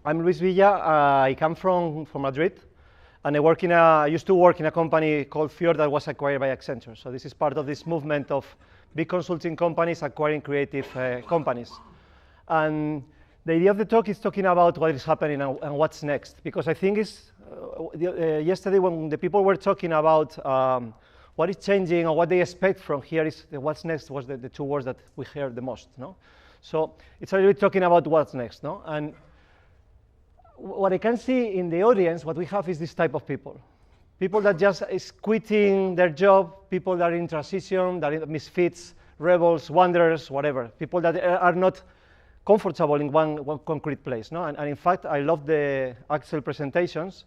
I'm Luis Villa. I come from Madrid, and I used to work in a company called Fjord that was acquired by Accenture. So this is part of this movement of big consulting companies acquiring creative companies. And the idea of the talk is talking about what is happening and what's next, because I think yesterday when the people were talking about what is changing and what they expect from here, is what's next was the two words that we heard the most. No? So it's a little bit talking about what's next. No? And what I can see in the audience, what we have is this type of people. People that just is quitting their job, people that are in transition, that are misfits, rebels, wanderers, whatever. People that are not comfortable in one concrete place. No? And in fact, I love the Axel presentations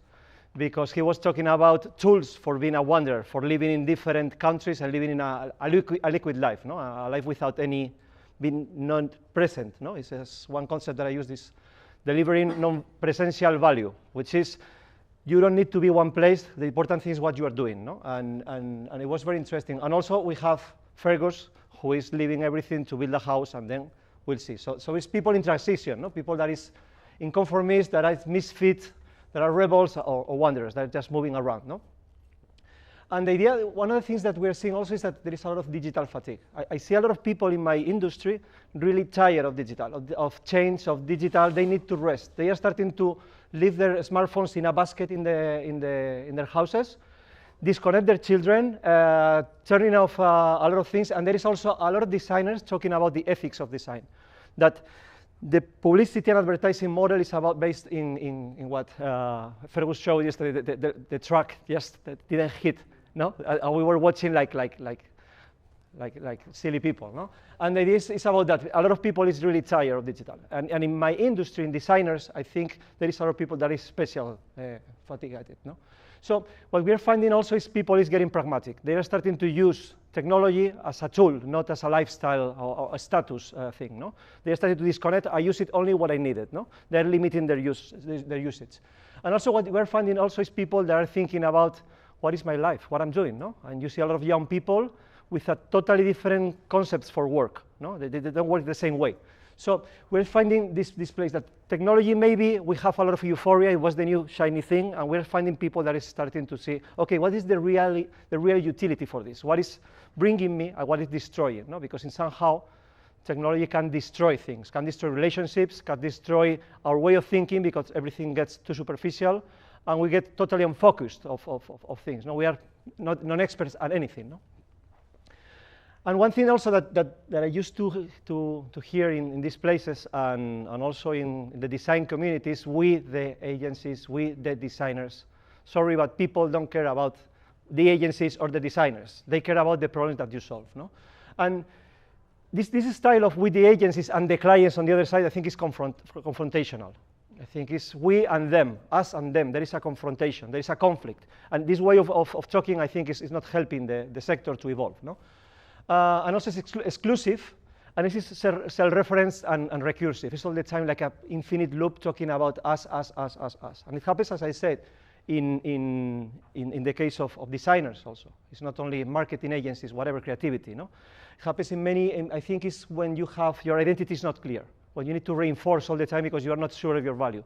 because he was talking about tools for being a wanderer, for living in different countries and living in a liquid life, no? A life without any being non-present. No? It's one concept that I use, this delivering non-presential value, which is you don't need to be one place. The important thing is what you are doing. No? And it was very interesting. And also we have Fergus, who is leaving everything to build a house, and then we'll see. So it's people in transition, no? People that is inconformists, that are misfit, that are rebels or wanderers, that are just moving around. No? And the idea, one of the things that we're seeing also is that there is a lot of digital fatigue. I see a lot of people in my industry really tired of digital, of change, of digital. They need to rest. They are starting to leave their smartphones in a basket in their houses, disconnect their children, turning off a lot of things. And there is also a lot of designers talking about the ethics of design. That the publicity and advertising model is based in what Fergus showed yesterday, the truck just that didn't hit. No, we were watching like silly people. No, and the idea is about that. A lot of people is really tired of digital, and in my industry, in designers, I think there is a lot of people that is special fatigue at it. No, so what we are finding also is people is getting pragmatic. They are starting to use technology as a tool, not as a lifestyle or a status thing. No, they are starting to disconnect. I use it only what I need it. No, they are limiting their usage, and also what we are finding also is people that are thinking about what is my life, what I'm doing. No, and you see a lot of young people with a totally different concepts for work. No, they don't work the same way. So we're finding this place that technology, maybe we have a lot of euphoria, it was the new shiny thing, and we're finding people that is starting to see, okay, what is the real utility for this? What is bringing me and what is destroying? No? Because in somehow technology can destroy things, can destroy relationships, can destroy our way of thinking because everything gets too superficial and we get totally unfocused of things. No? We are not non-experts at anything. No? And one thing also that I used to hear in these places and also in the design communities, we, the agencies, we, the designers, sorry, but people don't care about the agencies or the designers. They care about the problems that you solve. No? And this style of we, the agencies, and the clients on the other side, I think is confrontational. I think it's we and them, us and them. There is a confrontation, there is a conflict. And this way of talking, I think, is not helping the sector to evolve. No? And also it's exclusive, and this is self-referenced and recursive. It's all the time like an infinite loop talking about us. And it happens, as I said, in the case of designers also. It's not only marketing agencies, whatever, creativity. No? It happens in many, I think it's when you have, your identity is not clear, when you need to reinforce all the time because you are not sure of your value.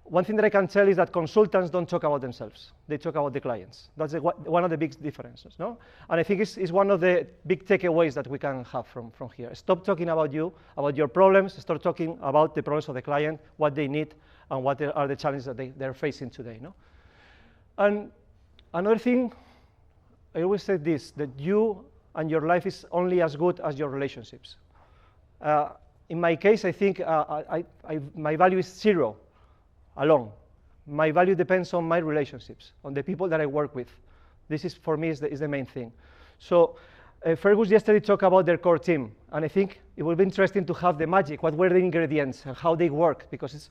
One thing that I can tell is that consultants don't talk about themselves. They talk about the clients. That's one of the big differences. No? And I think it's one of the big takeaways that we can have from here. Stop talking about you, about your problems. Start talking about the problems of the client, what they need, and what are the challenges that they're facing today. No? And another thing, I always say this, that you and your life is only as good as your relationships. In my case, I think my value is 0 alone. My value depends on my relationships, on the people that I work with. This is, for me, is the main thing. So Fergus yesterday talked about their core team, and I think it will be interesting to have the magic, what were the ingredients and how they work, because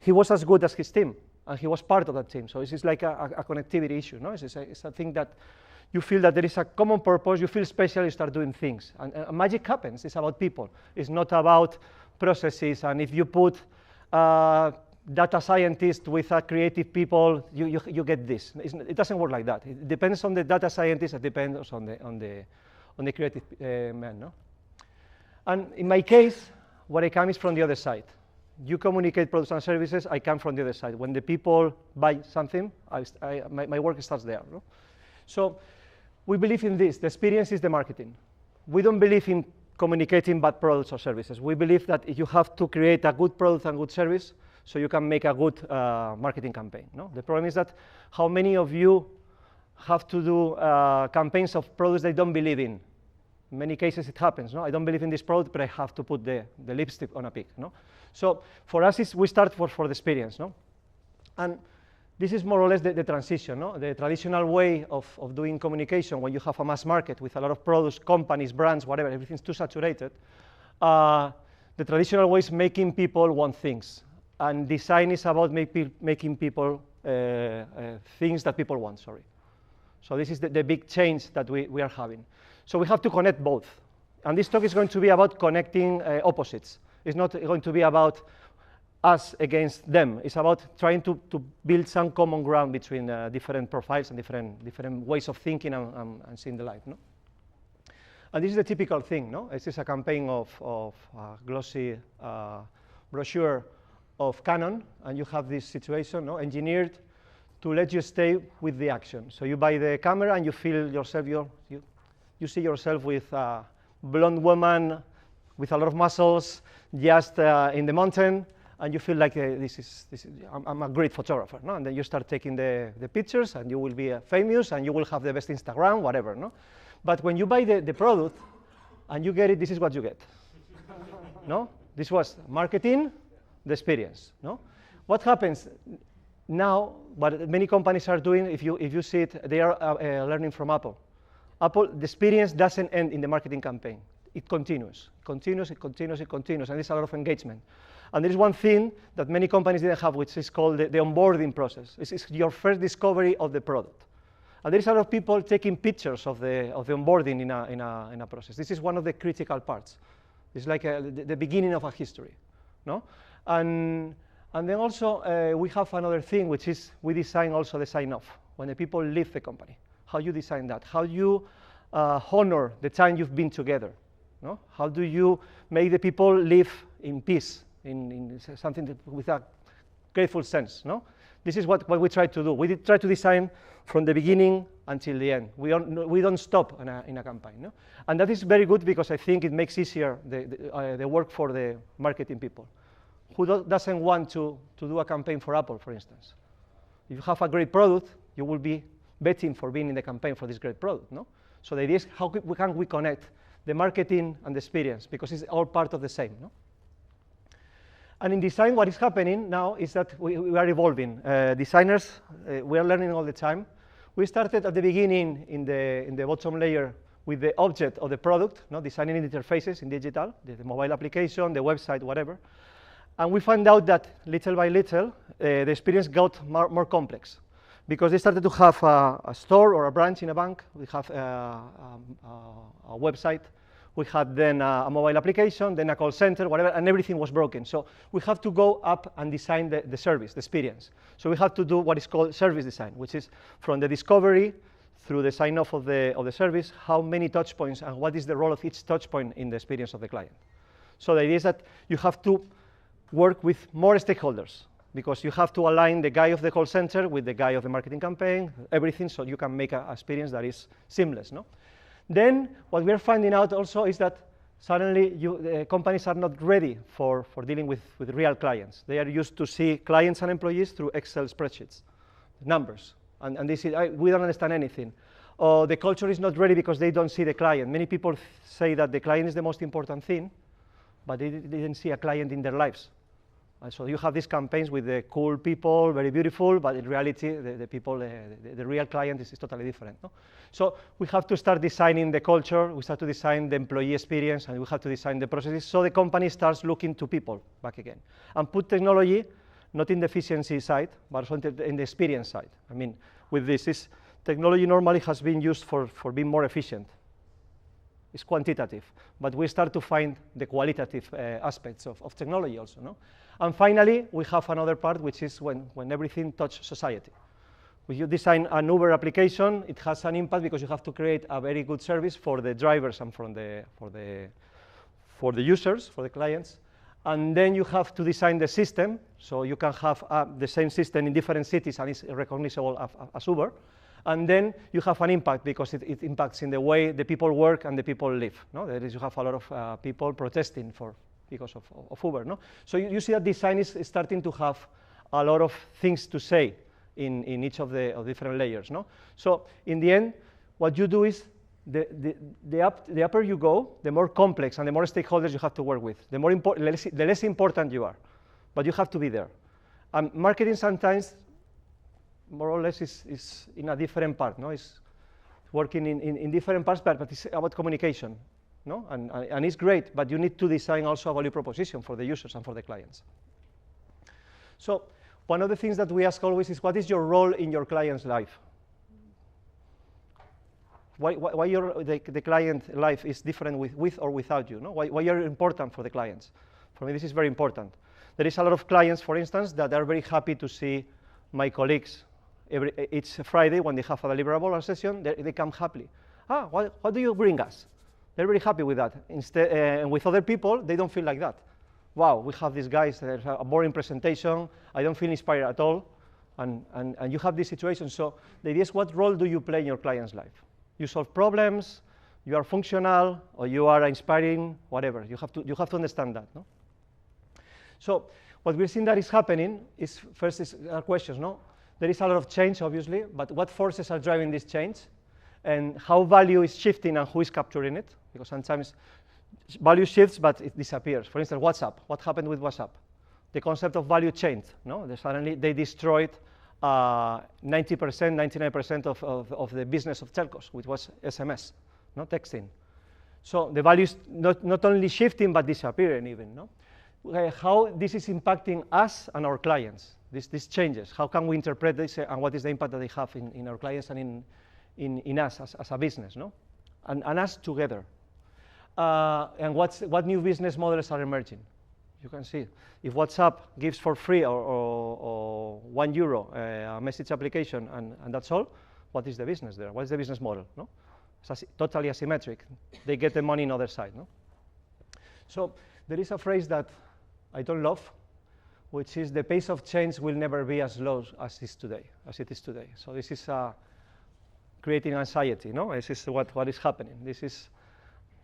he was as good as his team, and he was part of that team. So this is like a connectivity issue. No? It's a thing that you feel that there is a common purpose, you feel special, you start doing things. And magic happens. It's about people. It's not about processes. And if you put data scientists with creative people, you get this. It doesn't work like that. It depends on the data scientist. It depends on the creative man. No? And in my case, what I come is from the other side. you communicate products and services, I come from the other side. When the people buy something, my work starts there. No? So we believe in this. The experience is the marketing. We don't believe in communicating bad products or services. We believe that you have to create a good product and good service so you can make a good marketing campaign. No? The problem is that how many of you have to do campaigns of products they don't believe in? In many cases it happens. No? I don't believe in this product, but I have to put the lipstick on a pig. No? So for us, we start for the experience. No? And this is more or less the transition. No? The traditional way of doing communication when you have a mass market with a lot of products, companies, brands, whatever, everything's too saturated. The traditional way is making people want things. And design is about making people things that people want, sorry. So this is the big change that we are having. So we have to connect both. And this talk is going to be about connecting opposites. It's not going to be about us against them. It's about trying to build some common ground between different profiles and different ways of thinking and seeing the life. No? And this is the typical thing. No? This is a campaign of a glossy brochure of Canon, and you have this situation, no? Engineered to let you stay with the action. So you buy the camera and you feel yourself, you see yourself with a blonde woman with a lot of muscles, just in the mountain, and you feel like I'm a great photographer, no? And then you start taking the pictures, and you will be famous, and you will have the best Instagram, whatever, no? But when you buy the product and you get it, this is what you get, no? This was marketing, the experience, no? What happens now? What many companies are doing, if you see it, they are learning from Apple. Apple, the experience doesn't end in the marketing campaign. It continues, and there's a lot of engagement. And there is one thing that many companies didn't have, which is called the onboarding process. It's your first discovery of the product. And there is a lot of people taking pictures of the onboarding in a process. This is one of the critical parts. It's like the beginning of a history, no? And then also we have another thing, which is we design also the sign-off, when the people leave the company. How you design that? How you honor the time you've been together? No? How do you make the people live in peace, in something with a grateful sense? No? This is what we try to do. We try to design from the beginning until the end. We don't stop in a campaign. No? And that is very good because I think it makes easier the work for the marketing people. Who doesn't want to do a campaign for Apple, for instance? If you have a great product, you will be betting for being in the campaign for this great product. No? So the idea is how can we connect the marketing and the experience, because it's all part of the same. No? And in design, what is happening now is that we are evolving. Designers, we are learning all the time. We started at the beginning in the bottom layer with the object of the product, no? Designing interfaces in digital, the mobile application, the website, whatever. And we found out that little by little, the experience got more complex, because they started to have a store or a branch in a bank. We have a website. We had then a mobile application, then a call center, whatever, and everything was broken. So we have to go up and design the service, the experience. So we have to do what is called service design, which is from the discovery through the sign-off of the service, how many touch points and what is the role of each touch point in the experience of the client. So the idea is that you have to work with more stakeholders, because you have to align the guy of the call center with the guy of the marketing campaign, everything, so you can make an experience that is seamless. No? Then what we are finding out also is that suddenly companies are not ready for dealing with real clients. They are used to see clients and employees through Excel spreadsheets, numbers, and they say, we don't understand anything. Or the culture is not ready because they don't see the client. Many people say that the client is the most important thing, but they didn't see a client in their lives. And so you have these campaigns with the cool people, very beautiful, but in reality, the real client is totally different. No? So we have to start designing the culture, we start to design the employee experience, and we have to design the processes, so the company starts looking to people back again. And put technology, not in the efficiency side, but also in the experience side. I mean, with this technology normally has been used for being more efficient. It's quantitative, but we start to find the qualitative aspects of technology also. No? And finally, we have another part, which is when everything touches society. When you design an Uber application, it has an impact because you have to create a very good service for the drivers and for the users, for the clients. And then you have to design the system, so you can have the same system in different cities and it's recognizable as Uber. And then you have an impact because it impacts in the way the people work and the people live. No? That is, you have a lot of people protesting because of Uber. No? So you see that design is starting to have a lot of things to say in each of the different layers. No? So in the end, what you do is the upper you go, the more complex and the more stakeholders you have to work with, the less important you are, but you have to be there. Marketing sometimes, more or less, is in a different part. No, it's working in different parts, but it's about communication. No, and it's great, but you need to design also a value proposition for the users and for the clients. So one of the things that we ask always is, what is your role in your client's life? Why the client life is different with or without you? No? Why you're important for the clients? For me, this is very important. There is a lot of clients, for instance, that are very happy to see my colleagues. Each Friday, when they have a deliverable or session, they come happily. What do you bring us? They're very happy with that. Instead, and with other people, they don't feel like that. Wow, we have these guys, there's a boring presentation, I don't feel inspired at all, and you have this situation. So the idea is, what role do you play in your client's life? You solve problems, you are functional, or you are inspiring, whatever. You have to understand that. No? So what we're seeing that is happening is, first is questions. No? There is a lot of change, obviously, but what forces are driving this change, and how value is shifting and who is capturing it? Because sometimes value shifts, but it disappears. For instance, WhatsApp. What happened with WhatsApp? The concept of value changed. No? Suddenly they destroyed 90%, 99% of the business of telcos, which was SMS, not texting. So the value is not only shifting, but disappearing even. No? How this is impacting us and our clients, these changes. How can we interpret this, and what is the impact that they have in our clients and in us as a business, no? And us together. And what new business models are emerging? You can see, if WhatsApp gives for free or €1 a message application and that's all, what is the business there? What is the business model? No? It's totally asymmetric. They get the money on the other side. No? So there is a phrase that I don't love, which is, the pace of change will never be as low as it is today. So this is creating anxiety. No? This is what is happening. This is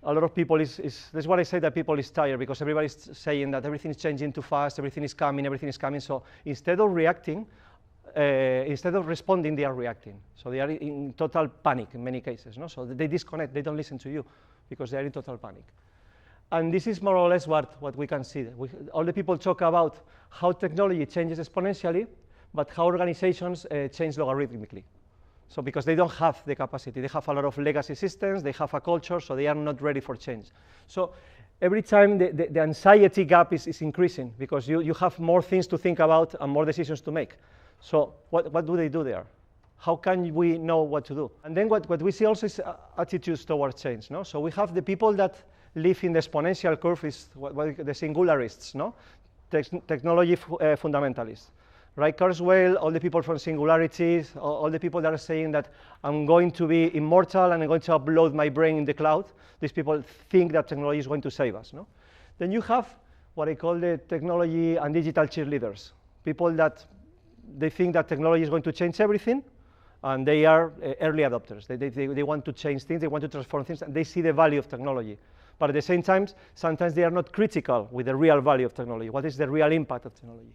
a lot of people that's what I say, that people is tired, because everybody's saying that everything is changing too fast, everything is coming. So instead of reacting, instead of responding, they are reacting. So they are in total panic in many cases. No? So they disconnect, they don't listen to you because they are in total panic. And this is more or less what we can see. All the people talk about how technology changes exponentially, but how organizations change logarithmically. So because they don't have the capacity, they have a lot of legacy systems, they have a culture, so they are not ready for change. So every time the anxiety gap is increasing, because you have more things to think about and more decisions to make. So what do they do there? How can we know what to do? And then what we see also is attitudes towards change. No? So we have the people that live in the exponential curve, is the singularists, no? Technology fundamentalists. Right, Kurzweil, all the people from Singularities, all the people that are saying that I'm going to be immortal and I'm going to upload my brain in the cloud. These people think that technology is going to save us. No? Then you have what I call the technology and digital cheerleaders. People that they think that technology is going to change everything, and they are early adopters. They want to change things, they want to transform things, and they see the value of technology. But at the same time, sometimes they are not critical with the real value of technology. What is the real impact of technology?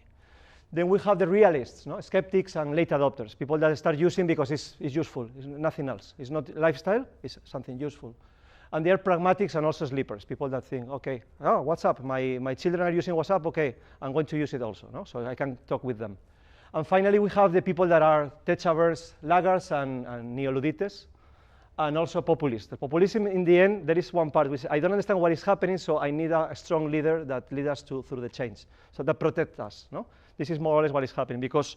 Then we have the realists, no? Skeptics and late adopters, people that start using because it's useful, it's nothing else. It's not lifestyle, it's something useful. And they are pragmatics and also sleepers, people that think, okay, oh, WhatsApp, my children are using WhatsApp, okay, I'm going to use it also, no? So I can talk with them. And finally, we have the people that are tech-averse laggards and neo-ludites, and also populists. The populism, in the end, there is one part which I don't understand what is happening, so I need a strong leader that leads us through the change, so that protects us, no? This is more or less what is happening, because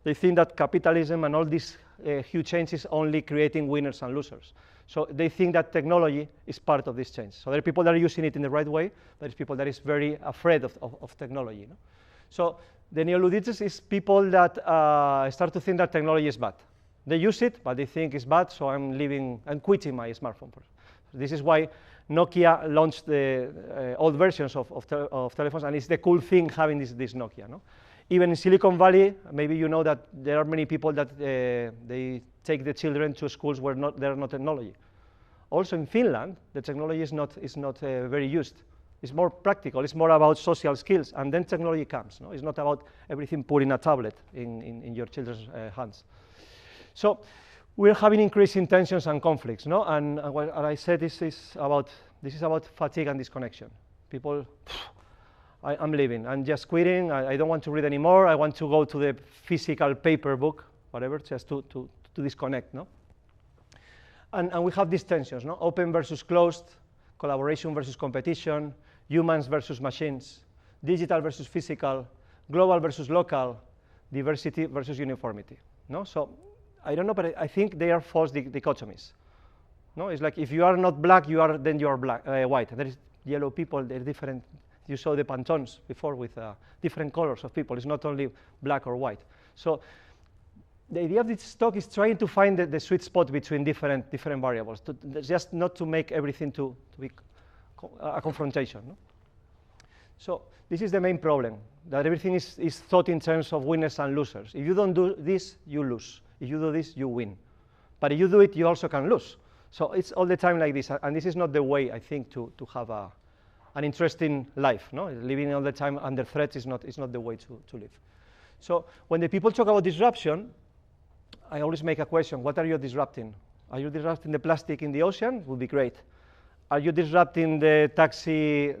they think that capitalism and all these huge changes only creating winners and losers. So they think that technology is part of this change. So there are people that are using it in the right way, there is people that is very afraid of technology. No? So the neo-ludites is people that start to think that technology is bad. They use it, but they think it's bad, so I'm quitting my smartphone. This is why Nokia launched the old versions of telephones, and it's the cool thing having this Nokia. No? Even in Silicon Valley, maybe you know that there are many people that they take the children to schools where there are no technology. Also in Finland, the technology is not very used. It's more practical. It's more about social skills, and then technology comes. No? It's not about everything put in a tablet in your children's hands. So we're having increasing tensions and conflicts. No? And what I said, this is about fatigue and disconnection. People, I'm leaving. I'm just quitting. I don't want to read anymore. I want to go to the physical paper book, whatever, just to disconnect. No? And we have these tensions, no? Open versus closed, collaboration versus competition, humans versus machines, digital versus physical, global versus local, diversity versus uniformity. No? So I don't know, but I think they are false dichotomies. No? It's like if you are not black, then you are white. There is yellow people, they're different. You saw the Pantones before with different colors of people. It's not only black or white. So the idea of this talk is trying to find the sweet spot between different variables, just not to make everything to be a confrontation. No? So this is the main problem, that everything is thought in terms of winners and losers. If you don't do this, you lose. If you do this, you win. But if you do it, you also can lose. So it's all the time like this, and this is not the way, I think, to have an interesting life. No? Living all the time under threat is not the way to live. So when the people talk about disruption, I always make a question: what are you disrupting? Are you disrupting the plastic in the ocean? Would be great. Are you disrupting the taxi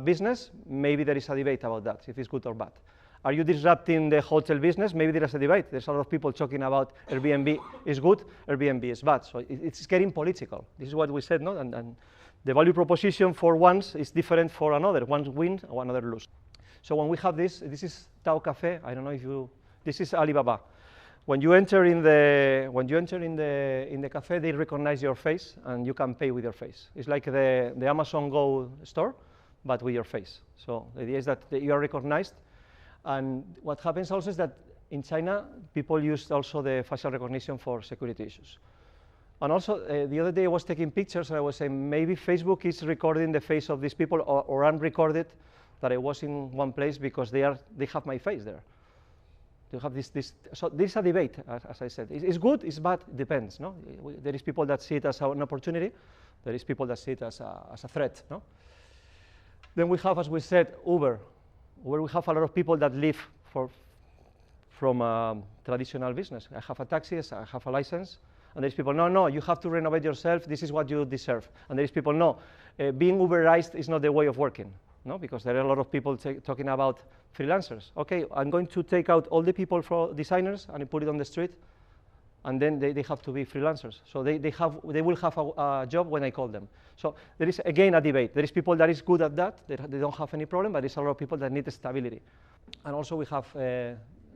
business? Maybe there is a debate about that, if it's good or bad. Are you disrupting the hotel business? Maybe there is a debate. There's a lot of people talking about Airbnb is good, Airbnb is bad. So it's getting political. This is what we said, no? And the value proposition for ones is different for another. One wins, one another loses. So when we have this is Tao Cafe. I don't know if you. This is Alibaba. When you enter in the cafe, they recognize your face, and you can pay with your face. It's like the Amazon Go store, but with your face. So the idea is that you are recognized. And what happens also is that in China, people use also the facial recognition for security issues. And also, the other day I was taking pictures, and I was saying maybe Facebook is recording the face of these people, or I'm recorded that I was in one place because they have my face there. You have this. So this is a debate, as I said. It's good, it's bad, it depends. No? There is people that see it as an opportunity. There is people that see it as a threat. No? Then we have, as we said, Uber. Where we have a lot of people that live from traditional business. I have a taxi, I have a license, and there's people, no, you have to renovate yourself, this is what you deserve. And there's people, no, being Uberized is not the way of working, no? Because there are a lot of people talking about freelancers. Okay, I'm going to take out all the people for designers and put it on the street, and then they have to be freelancers. So they will have a job when I call them. So there is, again, a debate. There is people that is good at that, they don't have any problem, but there's a lot of people that need stability. And also we have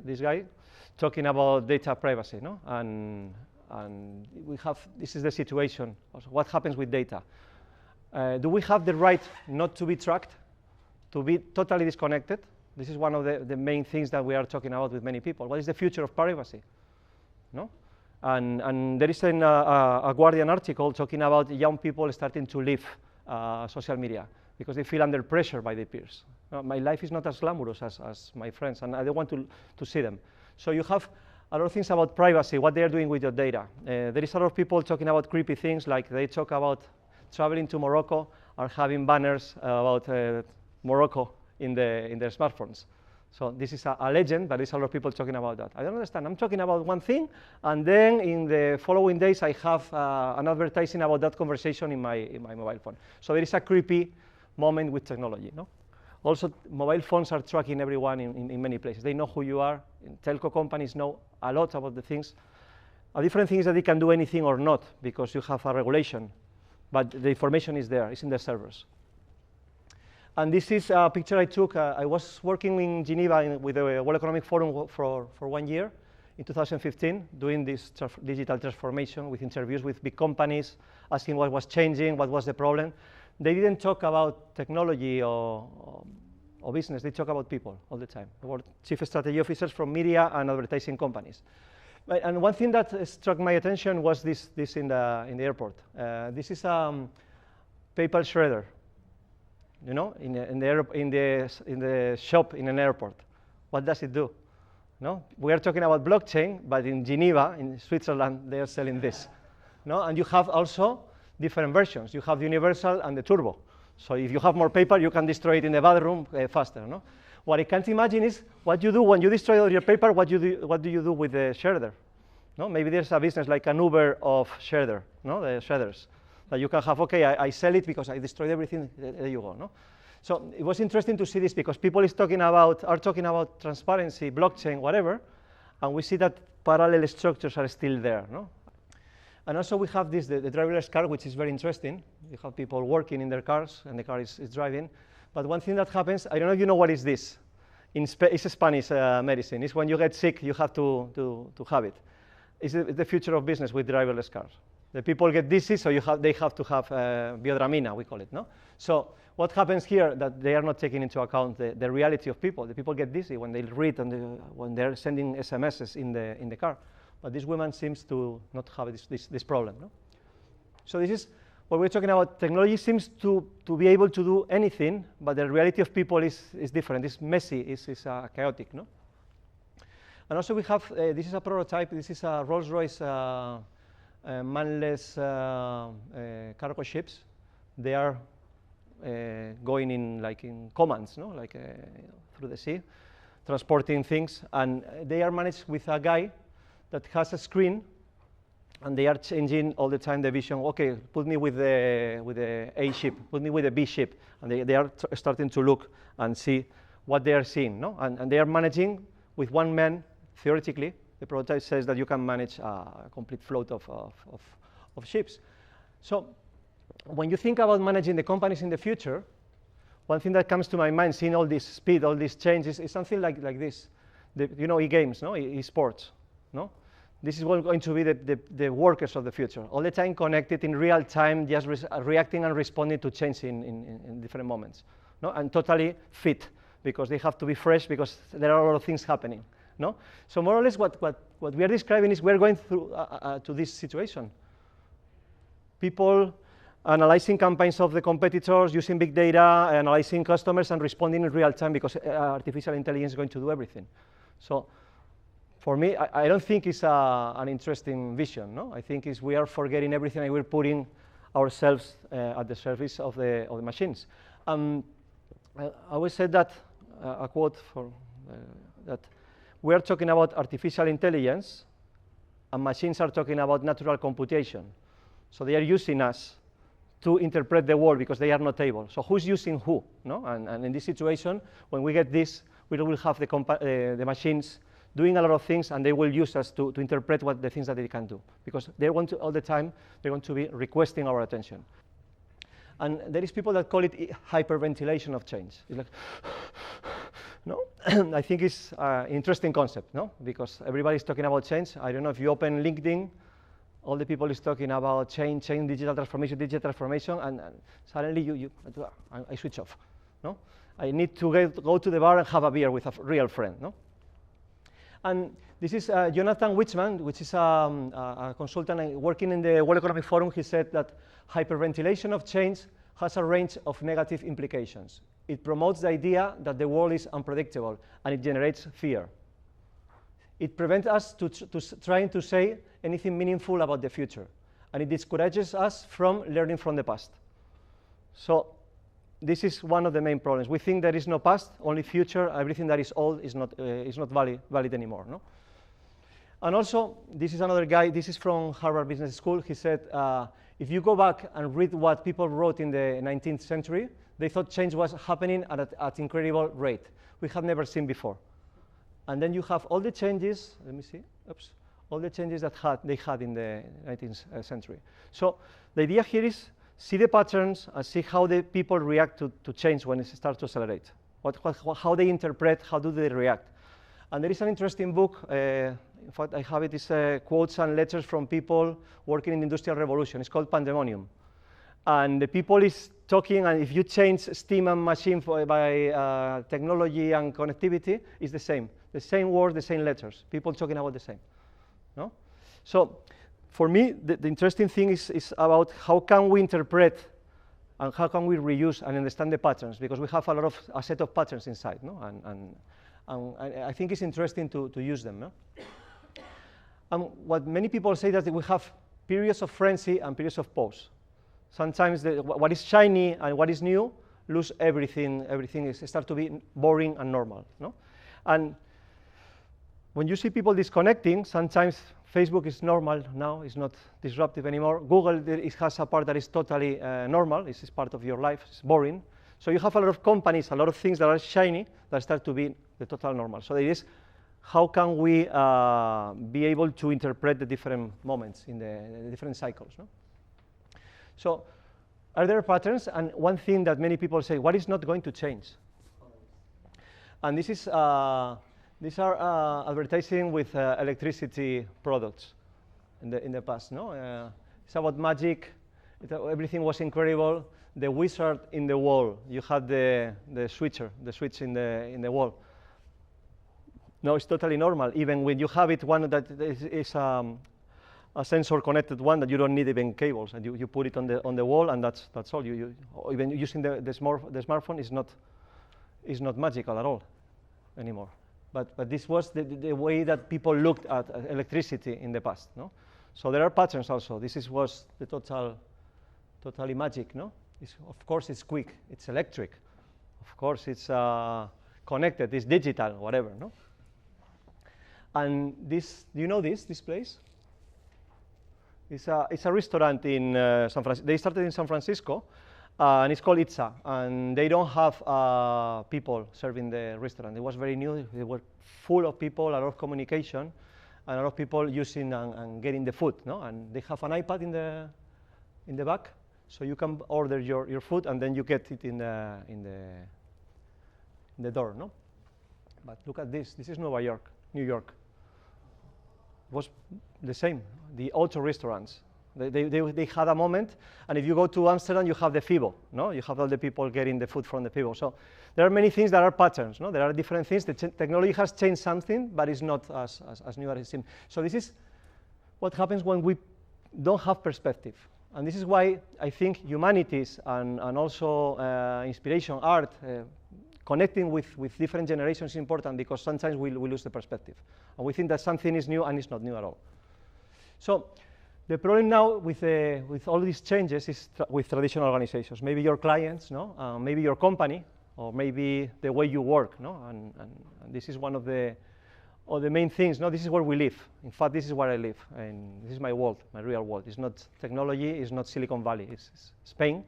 this guy talking about data privacy, no? And we have, this is the situation. Also, what happens with data? Do we have the right not to be tracked, to be totally disconnected? This is one of the main things that we are talking about with many people. What is the future of privacy? No? And there is a Guardian article talking about young people starting to leave social media because they feel under pressure by their peers. My life is not as glamorous as my friends, and I don't want to see them. So you have a lot of things about privacy, what they are doing with your data. There is a lot of people talking about creepy things, like they talk about traveling to Morocco or having banners about Morocco in their smartphones. So this is a legend, but there's a lot of people talking about that. I don't understand. I'm talking about one thing, and then in the following days, I have an advertising about that conversation in my mobile phone. So there is a creepy moment with technology. No? Also, mobile phones are tracking everyone in many places. They know who you are. Telco companies know a lot about the things. A different thing is that they can do anything or not, because you have a regulation. But the information is there. It's in the servers. And this is a picture I took. I was working in Geneva with the World Economic Forum for 1 year in 2015, doing this digital transformation with interviews with big companies, asking what was changing, what was the problem. They didn't talk about technology or business. They talk about people all the time. They were chief strategy officers from media and advertising companies. And one thing that struck my attention was this in the airport. This is paper shredder, you know, in the shop in an airport. What does it do? No, we are talking about blockchain, but in Geneva, in Switzerland, they are selling this. No, and you have also different versions. You have the universal and the turbo. So if you have more paper, you can destroy it in the bathroom faster. No, what I can't imagine is what you do when you destroy all your paper. What do you do with the shredder? No, maybe there's a business like an Uber of shredder. No, the shredders that you can have. Okay, I sell it because I destroyed everything. There you go. No. So it was interesting to see this because people are talking about transparency, blockchain, whatever, and we see that parallel structures are still there. No? And also we have this, the driverless car, which is very interesting. You have people working in their cars, and the car is driving. But one thing that happens, I don't know if you know what is this. It's a Spanish medicine. It's when you get sick, you have to have it. It's the future of business with driverless cars. The people get dizzy, so they have to have biodramina, we call it. No? So what happens here that they are not taking into account the reality of people. The people get dizzy when they read and when they're sending SMSs in the car. But this woman seems to not have this problem. No? So this is what we're talking about. Technology seems to be able to do anything, but the reality of people is different. It's messy, it's chaotic. No? And also we have, this is a prototype. This is a Rolls-Royce manless cargo ships. They are going in commands, no? Through the sea, transporting things, and they are managed with a guy that has a screen, and they are changing all the time the vision. Okay, put me with the A ship, put me with the B ship, and they are starting to look and see what they are seeing, no? And they are managing with one man, theoretically. The prototype says that you can manage a complete float of ships. So when you think about managing the companies in the future, one thing that comes to my mind, seeing all this speed, all these changes, is something like this. You know, e-games, no? E-sports, no? This is going to be the workers of the future, all the time connected in real time, just reacting and responding to change in different moments, no? And totally fit, because they have to be fresh, because there are a lot of things happening, no? So more or less what we are describing is we're going through to this situation. People analyzing campaigns of the competitors, using big data, analyzing customers, and responding in real time, because artificial intelligence is going to do everything. So for me, I don't think it's an interesting vision. No? I think we are forgetting everything, and we're putting ourselves at the service of the machines. I always said that, a quote for that we are talking about artificial intelligence, and machines are talking about natural computation. So they are using us to interpret the world because they are not able. So who's using who? No? And in this situation, when we get this, we will have the machines doing a lot of things, and they will use us to interpret what the things that they can do, because they want to all the time. They're going to be requesting our attention. And there is people that call it hyperventilation of change. It's like, no? I think it's an interesting concept, no? Because everybody's talking about change. I don't know if you open LinkedIn, all the people is talking about change, digital transformation, and suddenly I switch off, no? I need to go to the bar and have a beer with a real friend, no? And this is Jonathan Wichmann, which is a consultant working in the World Economic Forum. He said that hyperventilation of change has a range of negative implications. It promotes the idea that the world is unpredictable, and it generates fear. It prevents us to trying to say anything meaningful about the future, and it discourages us from learning from the past. So this is one of the main problems. We think there is no past, only future. Everything that is old is not valid anymore. No? And also, this is another guy. This is from Harvard Business School. He said, if you go back and read what people wrote in the 19th century, they thought change was happening at incredible rate we have never seen before. And then you have all the changes. Let me see. Oops. All the changes that they had in the 19th century. So the idea here is see the patterns and see how the people react to change when it starts to accelerate. How they interpret, how do they react. And there is an interesting book. In fact, I have it. It's quotes and letters from people working in the Industrial Revolution. It's called Pandemonium. And the people is talking, and if you change steam and machine by technology and connectivity, it's the same. The same words, the same letters. People talking about the same. No? So for me, the interesting thing is about how can we interpret and how can we reuse and understand the patterns, because we have a set of patterns inside, no? And I think it's interesting to use them. No? And what many people say that we have periods of frenzy and periods of pause. Sometimes what is shiny and what is new lose everything. Everything starts to be boring and normal. No? And when you see people disconnecting, sometimes Facebook is normal now, it's not disruptive anymore. Google has a part that is totally normal, it's part of your life, it's boring. So you have a lot of companies, a lot of things that are shiny that start to be the total normal. So it is, how can we be able to interpret the different moments in the different cycles? No? So are there patterns? And one thing that many people say, what is not going to change? And this is, these are advertising with electricity products in the past. No? It's about magic. Everything was incredible. The wizard in the wall. You had the switch in the wall. No, it's totally normal. Even when you have it, one that is a sensor connected one that you don't need even cables, and you put it on the wall, and that's all. Even using the smartphone is not magical at all anymore. But this was the way that people looked at electricity in the past. No? So there are patterns also. This was the totally magic. No? Of course, it's quick. It's electric. Of course, it's connected. It's digital. Whatever. No? And this, do you know this place? It's a restaurant in San Francisco. They started in San Francisco, and it's called Itza. And they don't have people serving the restaurant. It was very new. They were full of people, a lot of communication, and a lot of people using and getting the food. No? And they have an iPad in the back, so you can order your food, and then you get it in the door. No? But look at this. This is New York. It was the same. The auto restaurants. They had a moment, and if you go to Amsterdam, you have the FIBO. No? You have all the people getting the food from the FIBO. So there are many things that are patterns. No? There are different things. The technology has changed something, but it's not as new as it seems. So this is what happens when we don't have perspective. And this is why I think humanities and also inspiration, art, connecting with different generations is important, because sometimes we lose the perspective. And we think that something is new, and it's not new at all. So the problem now with all these changes is with traditional organizations. Maybe your clients, no? Maybe your company, or maybe the way you work. No? And this is one of the main things. No? This is where we live. In fact, this is where I live. And this is my world, my real world. It's not technology, it's not Silicon Valley. It's Spain,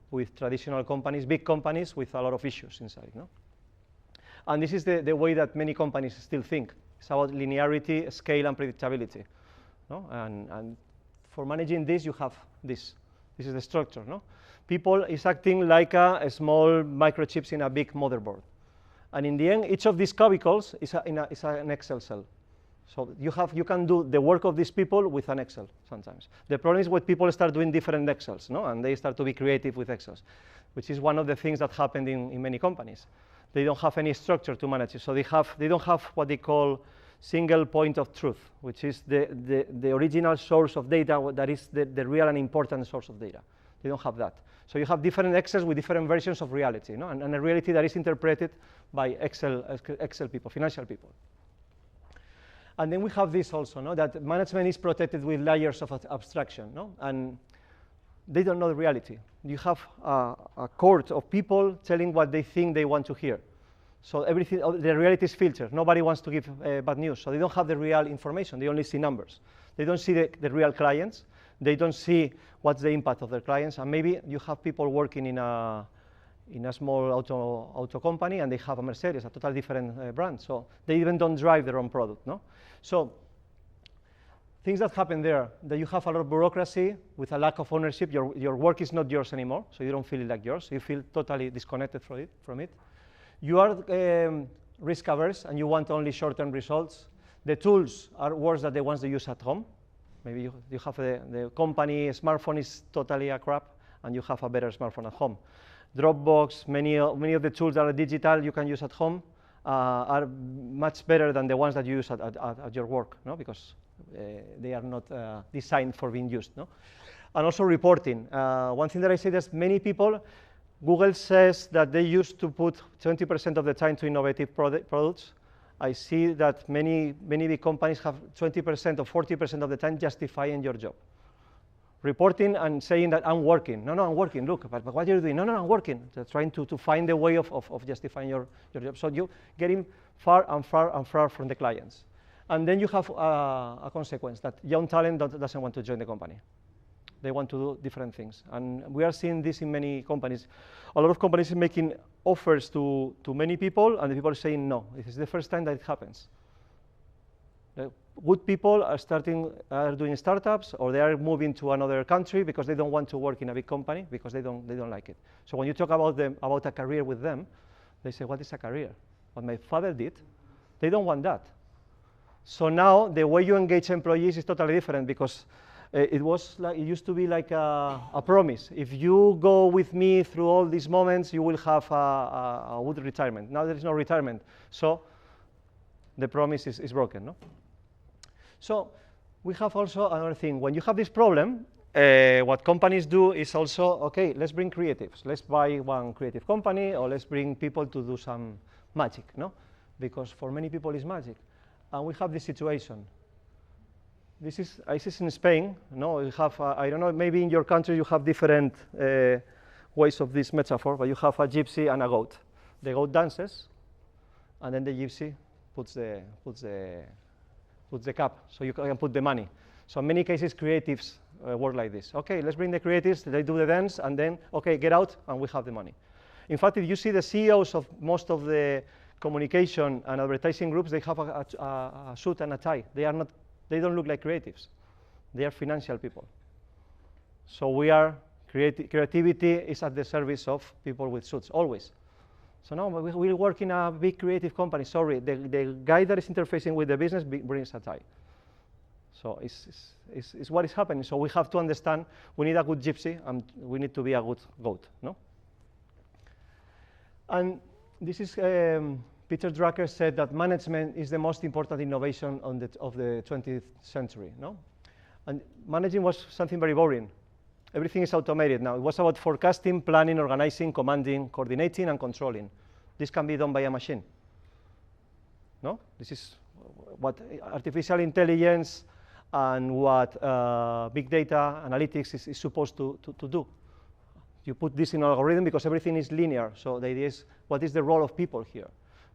with traditional companies, big companies with a lot of issues inside. No? And this is the way that many companies still think. It's about linearity, scale, and predictability. No? And for managing this, you have this. This is the structure. No? People is acting like a small microchips in a big motherboard. And in the end, each of these cubicles is an Excel cell. So you can do the work of these people with an Excel sometimes. The problem is when people start doing different Excels, no? And they start to be creative with Excels, which is one of the things that happened in many companies. They don't have any structure to manage it. So they don't have what they call single point of truth, which is the original source of data that is the real and important source of data. They don't have that. So you have different Excels with different versions of reality, no? and a reality that is interpreted by Excel people, financial people. And then we have this also, no? That management is protected with layers of abstraction, no? And they don't know the reality. You have a court of people telling what they think they want to hear. So everything, the reality is filtered. Nobody wants to give bad news. So they don't have the real information. They only see numbers. They don't see the real clients. They don't see what's the impact of their clients. And maybe you have people working in a small auto company, and they have a Mercedes, a totally different brand. So they even don't drive their own product, no? So things that happen there, that you have a lot of bureaucracy with a lack of ownership. Your work is not yours anymore, so you don't feel it like yours. You feel totally disconnected from it. You are risk averse, and you want only short-term results. The tools are worse than the ones they use at home. Maybe you have the company smartphone is totally a crap, and you have a better smartphone at home. Dropbox, many of the tools that are digital you can use at home are much better than the ones that you use at your work, no? Because they are not designed for being used, no? And also reporting. One thing that I say is many people, Google says that they used to put 20% of the time to innovative products. I see that many big companies have 20% or 40% of the time justifying your job. Reporting and saying that I'm working. No, I'm working. Look, but what are you doing? No, I'm working. Just trying to find a way of justifying your job. So you getting far and far from the clients. And then you have a consequence that young talent doesn't want to join the company. They want to do different things. And we are seeing this in many companies. A lot of companies are making offers to many people, and the people are saying no. This is the first time that it happens. The good people are doing startups, or they are moving to another country because they don't want to work in a big company because they don't like it. So when you talk about a career with them, they say, what is a career? What my father did, they don't want that. So now the way you engage employees is totally different, because it used to be like a promise. If you go with me through all these moments, you will have a good retirement. Now there is no retirement, so the promise is broken, no? So we have also another thing. When you have this problem, what companies do is also, okay, let's bring creatives. Let's buy one creative company, or let's bring people to do some magic, no? Because for many people it's magic. And we have this situation. This is in Spain. No, you have, I don't know, maybe in your country you have different ways of this metaphor, but you have a gypsy and a goat. The goat dances, and then the gypsy puts the cap, so you can put the money. So in many cases, creatives work like this. Okay, let's bring the creatives, they do the dance, and then, okay, get out, and we have the money. In fact, if you see the CEOs of most of the communication and advertising groups, they have a suit and a tie. They don't look like creatives. They are financial people. So creativity is at the service of people with suits, always. So no, we work in a big creative company. Sorry, the guy that is interfacing with the business brings a tie. So it's what is happening. So we have to understand we need a good gypsy, and we need to be a good goat, no? And this is, Peter Drucker said that management is the most important innovation of the 20th century, no? And managing was something very boring. Everything is automated now. It was about forecasting, planning, organizing, commanding, coordinating, and controlling. This can be done by a machine, no? This is what artificial intelligence and what big data analytics is supposed to do. You put this in an algorithm because everything is linear. So the idea is, what is the role of people here?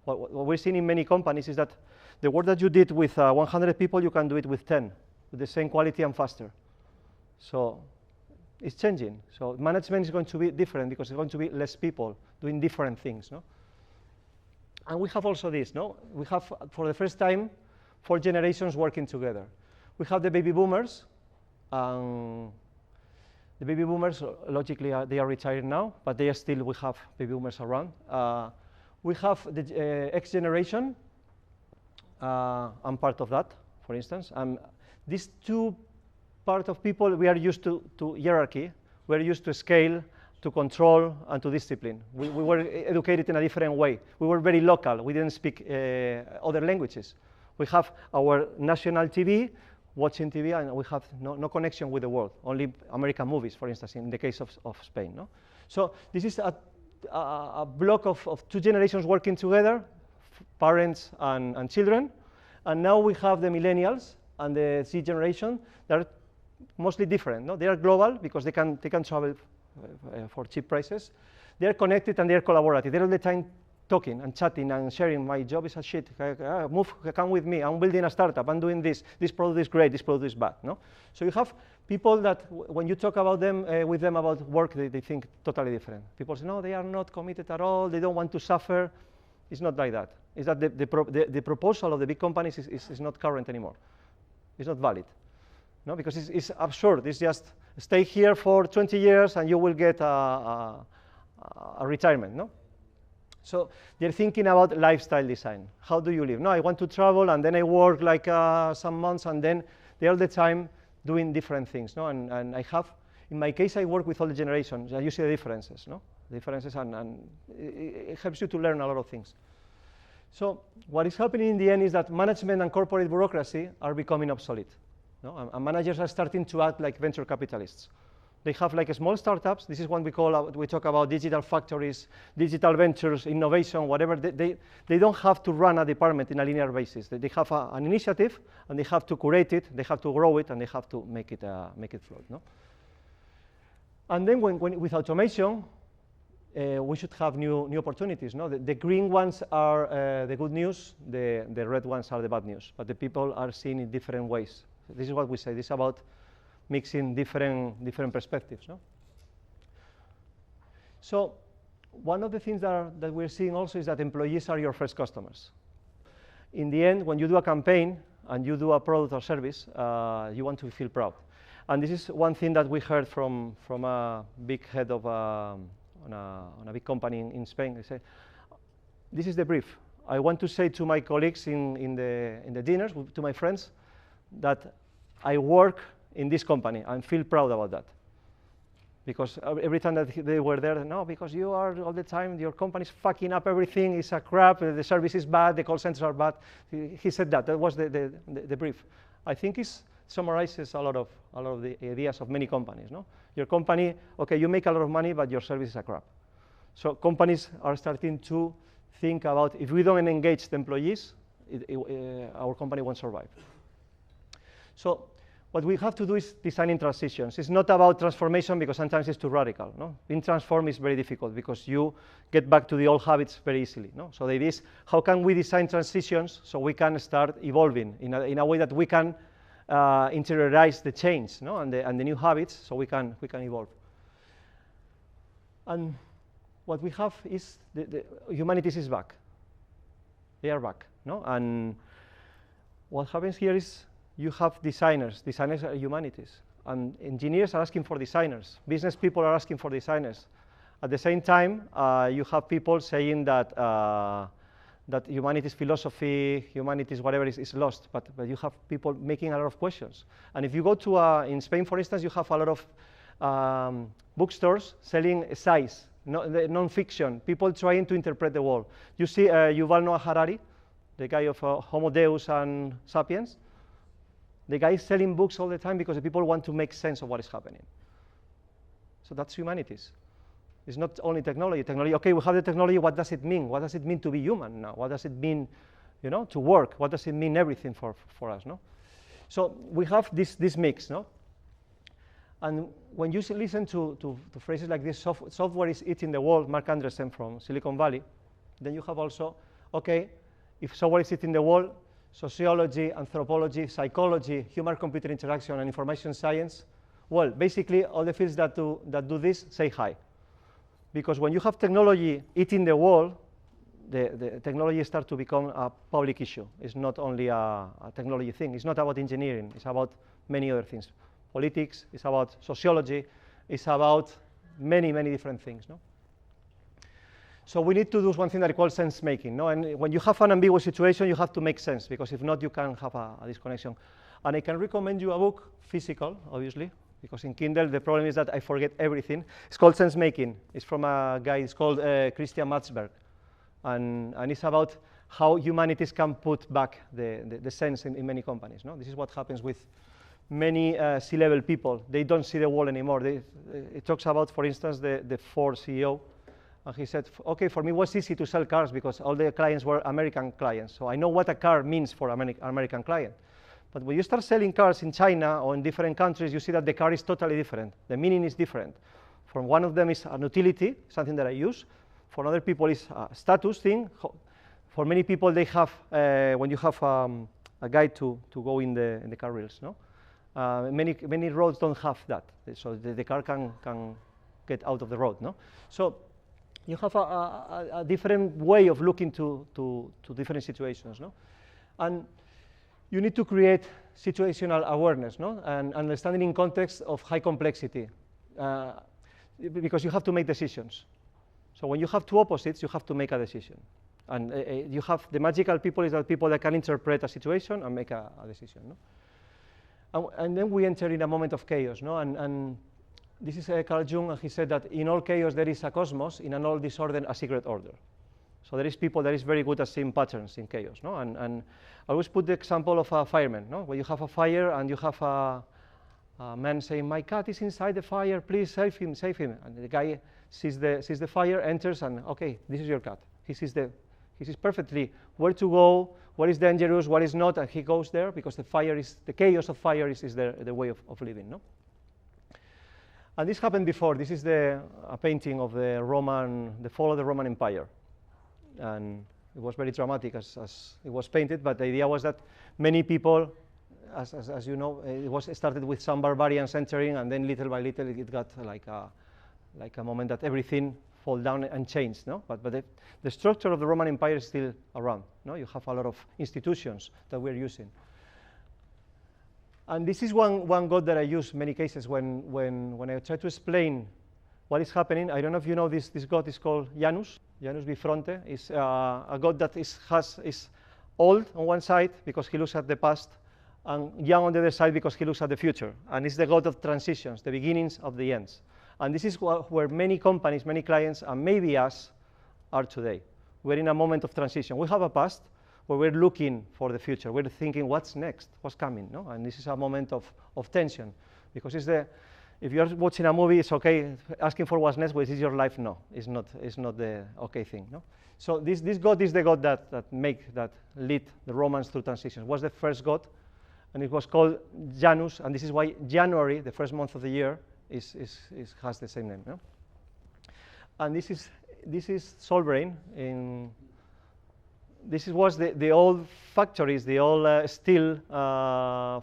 What we're seeing in many companies is that the work that you did with 100 people, you can do it with 10, with the same quality and faster. So it's changing. So management is going to be different because it's going to be less people doing different things, no? And we have also this, no? We have, for the first time, 4 generations working together. We have the baby boomers. The baby boomers, logically, they are retired now, but we have baby boomers around. We have the X generation. I'm part of that, for instance. These two part of people, we are used to hierarchy. We're used to scale, to control, and to discipline. We were educated in a different way. We were very local. We didn't speak other languages. We have our national TV, watching TV, and we have no connection with the world, only American movies, for instance, in the case of Spain, no? So this is a block of 2 generations working together, parents and children, and now we have the millennials and the Z generation that are mostly different, no? They are global because they can travel for cheap prices. They are connected and they are collaborative. They're all the time talking and chatting and sharing. My job is a shit. Come with me. I'm building a startup. I'm doing this. This product is great. This product is bad. No. So you have people that when you talk about them with them about work, they think totally different. People say no, they are not committed at all. They don't want to suffer. It's not like that. It's that the proposal of the big companies is not current anymore. It's not valid. No, because it's absurd. It's just stay here for 20 years and you will get a retirement. No. So they're thinking about lifestyle design. How do you live? No, I want to travel, and then I work like some months, and then they're all the time doing different things. No, and I have, in my case, I work with all the generations. And you see the differences, no? The differences, and it helps you to learn a lot of things. So what is happening in the end is that management and corporate bureaucracy are becoming obsolete. No? And managers are starting to act like venture capitalists. They have like small startups. This is what we talk about digital factories, digital ventures, innovation, whatever. They don't have to run a department in a linear basis. They have an initiative, and they have to curate it, they have to grow it, and they have to make it float. No? And then with automation, we should have new opportunities. No? The green ones are the good news, the red ones are the bad news, but the people are seeing it different ways. So this is what we say. This is about mixing different perspectives. No? So one of the things that we're seeing also is that employees are your first customers. In the end, when you do a campaign and you do a product or service, you want to feel proud. And this is one thing that we heard from a big head of on a big company in Spain. They say, this is the brief. I want to say to my colleagues in the dinners, to my friends, that I work in this company and feel proud about that. Because every time that they were there, no, because you are all the time, your company's fucking up everything, it's a crap, the service is bad, the call centers are bad. He said that was the brief. I think it summarizes a lot of the ideas of many companies. No? Your company, okay, you make a lot of money, but your service is a crap. So companies are starting to think about, if we don't engage the employees, our company won't survive. So what we have to do is designing transitions. It's not about transformation because sometimes it's too radical. No? Being transformed is very difficult because you get back to the old habits very easily. No? So the idea is, how can we design transitions so we can start evolving in a way that we can interiorize the change, no? and the new habits so we can evolve. And what we have is the humanities is back. They are back. No? And what happens here is you have designers. Designers are humanities. And engineers are asking for designers. Business people are asking for designers. At the same time, you have people saying that that humanities philosophy, humanities whatever is lost, but you have people making a lot of questions. And if you go to, in Spain, for instance, you have a lot of bookstores selling size, non-fiction, people trying to interpret the world. You see Yuval Noah Harari, the guy of Homo Deus and Sapiens. The guy is selling books all the time because the people want to make sense of what is happening. So that's humanities. It's not only technology. Technology, okay, we have the technology, what does it mean? What does it mean to be human now? What does it mean, you know, to work? What does it mean everything for us, no? So we have this mix, no? And when you listen to phrases like this, software is eating the world, Mark Andreessen from Silicon Valley, then you have also, okay, if software is eating the world, sociology, anthropology, psychology, human-computer interaction, and information science, well, basically all the fields that do this say hi. Because when you have technology eating the world, the technology starts to become a public issue. It's not only a technology thing. It's not about engineering. It's about many other things. Politics, it's about sociology, it's about many, many different things. No? So we need to do one thing that we call sense making. No? And when you have an ambiguous situation, you have to make sense, because if not, you can have a disconnection. And I can recommend you a book, physical, obviously, because in Kindle, the problem is that I forget everything. It's called Sense Making. It's from a guy, it's called Christian Matzberg. And it's about how humanities can put back the sense in many companies. No? This is what happens with many C-level people. They don't see the world anymore. It talks about, for instance, the Ford CEO. And he said, okay, for me it was easy to sell cars because all the clients were American clients. So I know what a car means for an American client. But when you start selling cars in China or in different countries, you see that the car is totally different. The meaning is different. For one of them is an utility, something that I use. For other people, it's a status thing. For many people, they have, when you have a guide to go in the car rails, no? Many roads don't have that, so the car can get out of the road, no? So you have a different way of looking to different situations, no? And you need to create situational awareness, no? And understanding in context of high complexity, because you have to make decisions. So when you have two opposites, you have to make a decision. And you have the magical people is that people that can interpret a situation and make a decision, no? And then we enter in a moment of chaos, no? And this is Carl Jung, and he said that in all chaos there is a cosmos, in all disorder a secret order. So there is people that is very good at seeing patterns in chaos, no? And I always put the example of a fireman, no? When you have a fire and you have a man saying, "My cat is inside the fire, please save him, save him." And the guy sees the fire, enters, and okay, this is your cat. He sees perfectly where to go, what is dangerous, what is not, and he goes there because the chaos of fire is the way of living, no? And this happened before. This is a painting of the fall of the Roman Empire. And it was very dramatic as it was painted, but the idea was that many people, as you know, it started with some barbarians entering, and then little by little it got like a moment that everything fall down and changed, no? But the structure of the Roman Empire is still around, no? You have a lot of institutions that we're using. And this is one god that I use many cases when I try to explain what is happening. I don't know if you know this god is called Janus. Janus Bifronte is a god that is old on one side because he looks at the past, and young on the other side because he looks at the future. And it's the god of transitions, the beginnings of the ends. And this is where many companies, many clients, and maybe us are today. We're in a moment of transition. We have a past where we're looking for the future. We're thinking, what's next? What's coming? No? And this is a moment of tension, because if you're watching a movie, it's okay. Asking for what's next, but is your life? No, it's not the okay thing. No? So this god is the god that lead the Romans through transitions. Was the first god, and it was called Janus, and this is why January, the first month of the year, has the same name. No? And this is Solbrain. This was the old factories, the old steel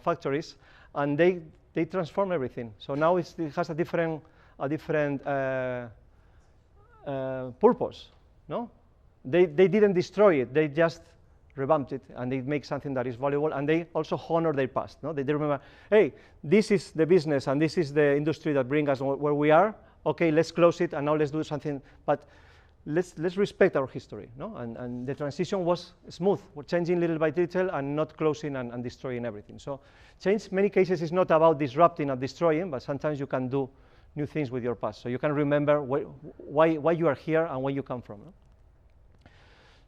factories, and they transform everything. So now it has a different purpose. No, they didn't destroy it. They just revamped it, and they make something that is valuable. And they also honor their past. No, they remember, hey, this is the business, and this is the industry that brings us where we are. Okay, let's close it, and now let's do something. But let's respect our history. No, and the transition was smooth. We're changing little by little and not closing and destroying everything. So change, many cases, is not about disrupting and destroying, but sometimes you can do new things with your past. So you can remember why you are here and where you come from. No?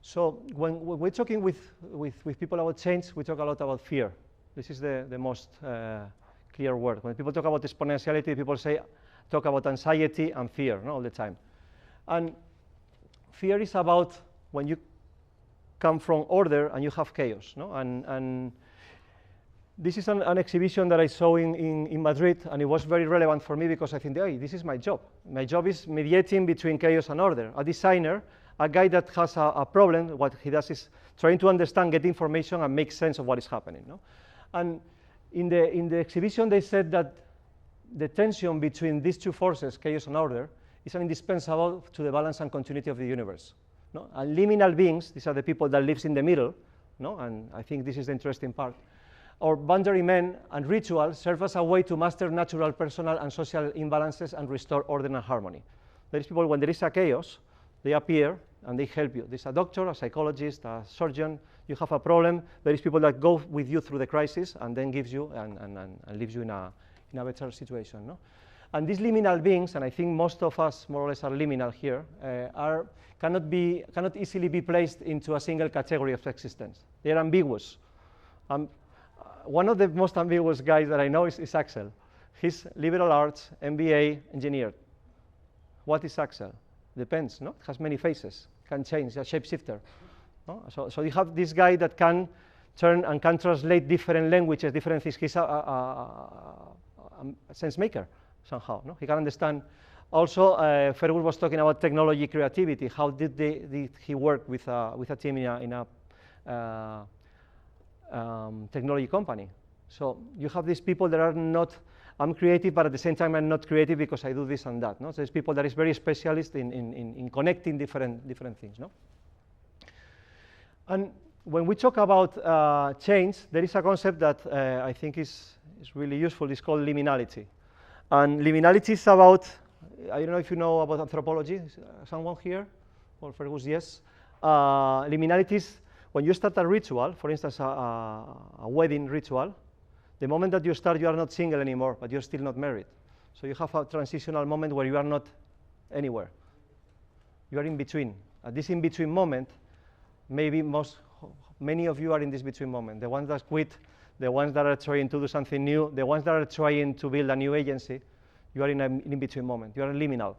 So when we're talking with people about change, we talk a lot about fear. This is the most clear word. When people talk about exponentiality, people talk about anxiety and fear, no, all the time. And fear is about when you come from order and you have chaos. No? And this is an exhibition that I saw in Madrid, and it was very relevant for me because I think, hey, this is my job. My job is mediating between chaos and order. A designer, a guy that has a problem, what he does is trying to understand, get information, and make sense of what is happening. No? And in the exhibition, they said that the tension between these two forces, chaos and order, is indispensable to the balance and continuity of the universe. No? And liminal beings, these are the people that live in the middle, no? And I think this is the interesting part. Or boundary men and ritual serve as a way to master natural, personal, and social imbalances and restore order and harmony. There is people, when there is a chaos, they appear and they help you. There's a doctor, a psychologist, a surgeon. You have a problem. There is people that go with you through the crisis and then gives you and leaves you in a better situation. No? And these liminal beings, and I think most of us more or less are liminal here, cannot easily be placed into a single category of existence. They are ambiguous. One of the most ambiguous guys that I know is Axel. He's liberal arts, MBA, engineer. What is Axel? Depends, no? It has many faces, can change, a shapeshifter. No? So you have this guy that can turn and can translate different languages, different things. He's a sense maker somehow. No? He can understand. Also, Fjord was talking about technology creativity. How did he work with a team in a technology company? So you have these people that are not, I'm creative, but at the same time I'm not creative because I do this and that. No? So there's people that is very specialist in connecting different things. No? And when we talk about change, there is a concept that I think is really useful. It's called liminality. And liminality is about, I don't know if you know about anthropology. Someone here? Or Fergus, yes. Liminality is when you start a ritual, for instance, a wedding ritual. The moment that you start, you are not single anymore, but you're still not married. So you have a transitional moment where you are not anywhere. You are in between. At this in-between moment, maybe many of you are in this between moment. The ones that quit, the ones that are trying to do something new, the ones that are trying to build a new agency, you are in an in-between moment. You are liminal.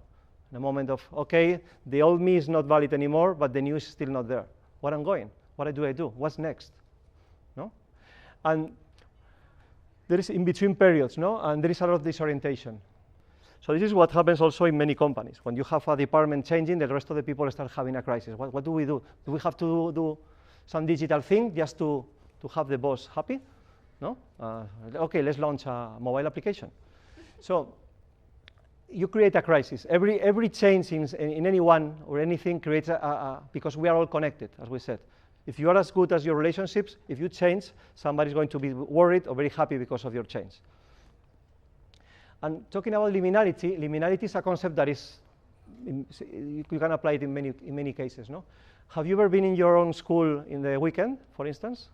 In a moment of, okay, the old me is not valid anymore, but the new is still not there. Where I'm going? What do I do? What's next? No? And there is in-between periods, no? And there is a lot of disorientation. So this is what happens also in many companies. When you have a department changing, the rest of the people start having a crisis. What do we do? Do we have to do some digital thing just to have the boss happy? No? Okay, let's launch a mobile application. So you create a crisis. Every change in anyone or anything creates because we are all connected, as we said. If you are as good as your relationships, if you change, somebody's going to be worried or very happy because of your change. And talking about liminality, liminality is a concept that is, you can apply it in many cases, no? Have you ever been in your own school in the weekend, for instance?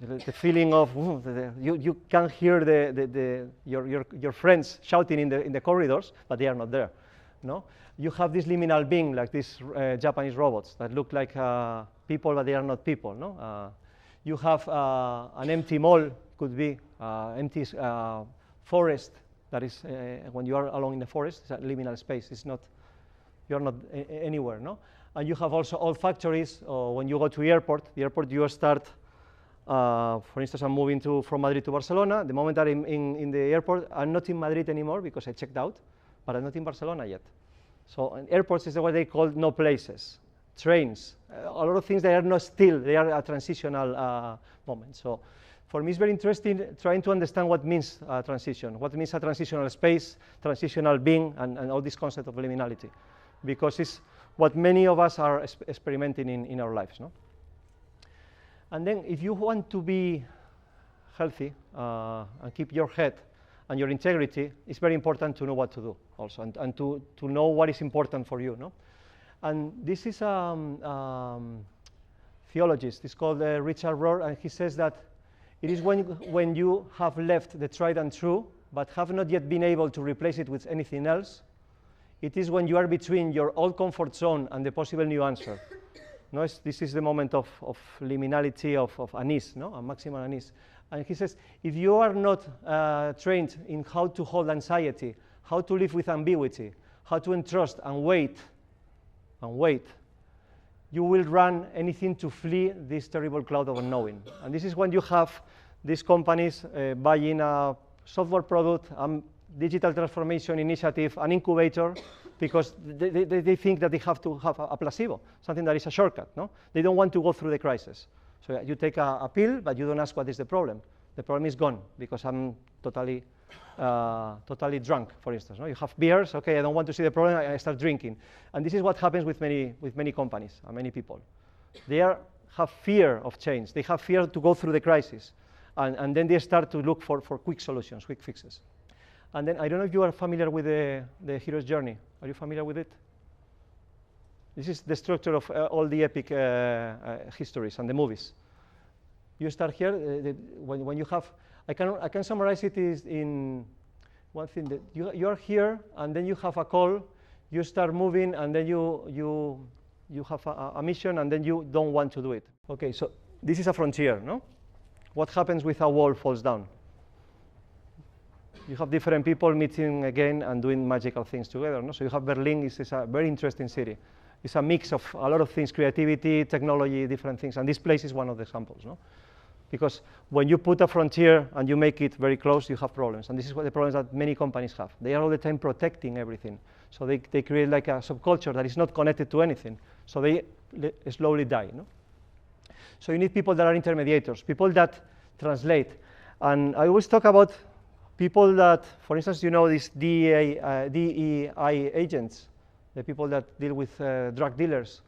The feeling of, you can hear your friends shouting in the corridors, but they are not there, no? You have this liminal being, like these Japanese robots that look like people, but they are not people, no? You have an empty mall, could be empty forest, that is, when you are alone in the forest, it's a liminal space, it's not, you're not anywhere, no? And you have also old factories, or when you go to the airport you start, for instance, I'm moving from Madrid to Barcelona. The moment I'm in the airport, I'm not in Madrid anymore because I checked out, but I'm not in Barcelona yet. So airports is what they call no places. Trains, a lot of things that are not still, they are a transitional moment. So for me it's very interesting trying to understand what means transition, what means a transitional space, transitional being, and all this concept of liminality, because it's what many of us are experimenting in our lives, no? And then if you want to be healthy and keep your head and your integrity, it's very important to know what to do also, and to know what is important for you, no? And this is a theologist, it's called Richard Rohr, and he says that it is when you have left the tried and true, but have not yet been able to replace it with anything else, it is when you are between your old comfort zone and the possible new answer. No, this is the moment of liminality, of unease, no? A maximum unease. And he says, if you are not trained in how to hold anxiety, how to live with ambiguity, how to entrust and wait, you will run anything to flee this terrible cloud of unknowing. And this is when you have these companies buying a software product, digital transformation initiative, an incubator, because they think that they have to have a placebo, something that is a shortcut, no? They don't want to go through the crisis. So you take a pill, but you don't ask what is the problem. The problem is gone, because I'm totally drunk, for instance. No? You have beers, okay, I don't want to see the problem, I start drinking. And this is what happens with many companies and many people. They have fear of change. They have fear to go through the crisis. And then they start to look for quick solutions, quick fixes. And then I don't know if you are familiar with the hero's journey. Are you familiar with it? This is the structure of all the epic histories and the movies. You start here, when you have, I can summarize it in one thing, that you are here, and then you have a call, you start moving, and then you have a mission, and then you don't want to do it. Okay, so this is a frontier, no? What happens with a wall falls down? You have different people meeting again and doing magical things together, no? So you have Berlin, is a very interesting city. It's a mix of a lot of things, creativity, technology, different things, and this place is one of the examples, no? Because when you put a frontier and you make it very close, you have problems, and this is what the problems that many companies have. They are all the time protecting everything, so they create like a subculture that is not connected to anything, so they slowly die, no? So you need people that are intermediators, people that translate, and I always talk about people that, for instance, you know, these DEI agents, the people that deal with drug dealers,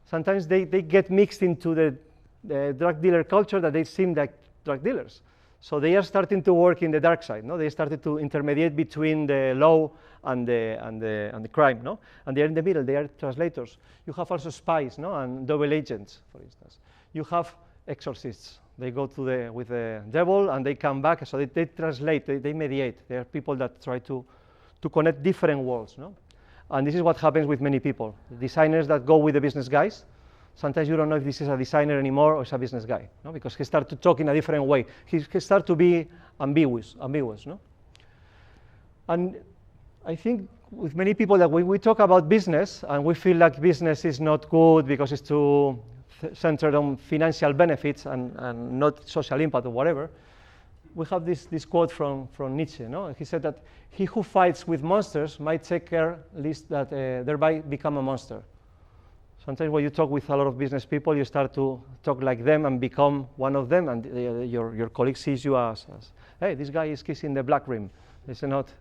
sometimes they get mixed into the drug dealer culture that they seem like drug dealers. So they are starting to work in the dark side, no? They started to intermediate between the law and the crime, no? And they are in the middle, they are translators. You have also spies, no? And double agents, for instance. You have exorcists. They go with the devil and they come back, so they translate, they mediate. They are people that try to connect different worlds, no? And this is what happens with many people. Designers that go with the business guys, sometimes you don't know if this is a designer anymore or it's a business guy, no? Because he starts to talk in a different way. He starts to be ambiguous, no? And I think with many people that when we talk about business and we feel like business is not good because it's too centered on financial benefits and not social impact or whatever, we have this quote from Nietzsche, no? He said that he who fights with monsters might take care lest that thereby become a monster. Sometimes when you talk with a lot of business people, you start to talk like them and become one of them, and your colleague sees you as hey, this guy is kissing the black rim. It's not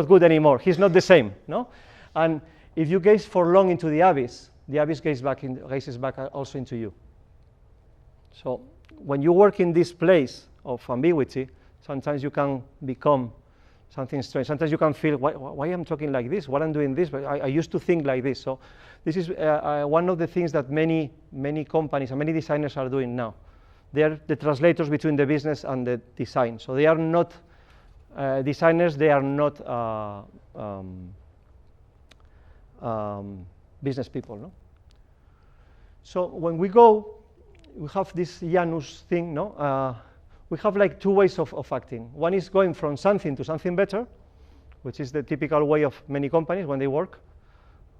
good anymore. He's not the same, no? And if you gaze for long into the abyss gazes back also into you. So when you work in this place of ambiguity, sometimes you can become something strange. Sometimes you can feel, why I'm talking like this? Why I'm doing this? But I used to think like this. So this is one of the things that many companies and many designers are doing now. They are the translators between the business and the design. So they are not designers, they are not business people, no? So when we go, we have this Janus thing, no? We have like two ways of acting. One is going from something to something better, which is the typical way of many companies when they work.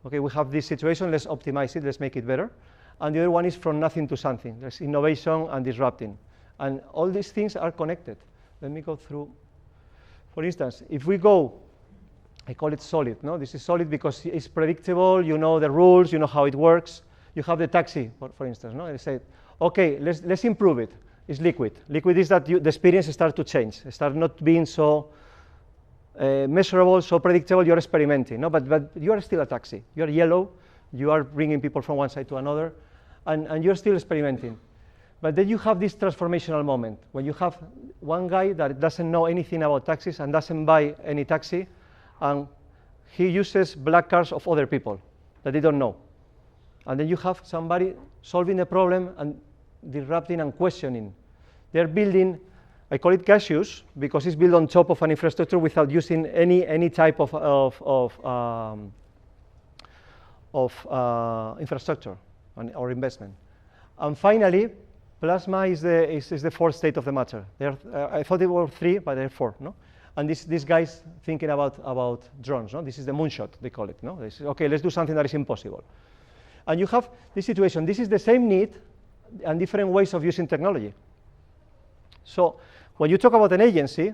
Okay, we have this situation, let's optimize it, let's make it better. And the other one is from nothing to something. There's innovation and disrupting. And all these things are connected. Let me go through. For instance, if we go, I call it solid, no? This is solid because it's predictable, you know the rules, you know how it works. You have the taxi, for instance, no? They say, okay, let's improve it. It's liquid. Liquid is that the experience starts to change. It starts not being so measurable, so predictable, you're experimenting, no? But you are still a taxi. You're yellow, you are bringing people from one side to another, and you're still experimenting. But then you have this transformational moment, when you have one guy that doesn't know anything about taxis and doesn't buy any taxi, and he uses black cars of other people that they don't know. And then you have somebody solving the problem and disrupting and questioning. They're building, I call it gaseous, because it's built on top of an infrastructure without using any type of infrastructure or investment. And finally, plasma is the fourth state of the matter. I thought there were three, but there are four, no? And this guy's thinking about drones, no? This is the moonshot, they call it, no? They say, okay, let's do something that is impossible. And you have this situation. This is the same need and different ways of using technology. So when you talk about an agency,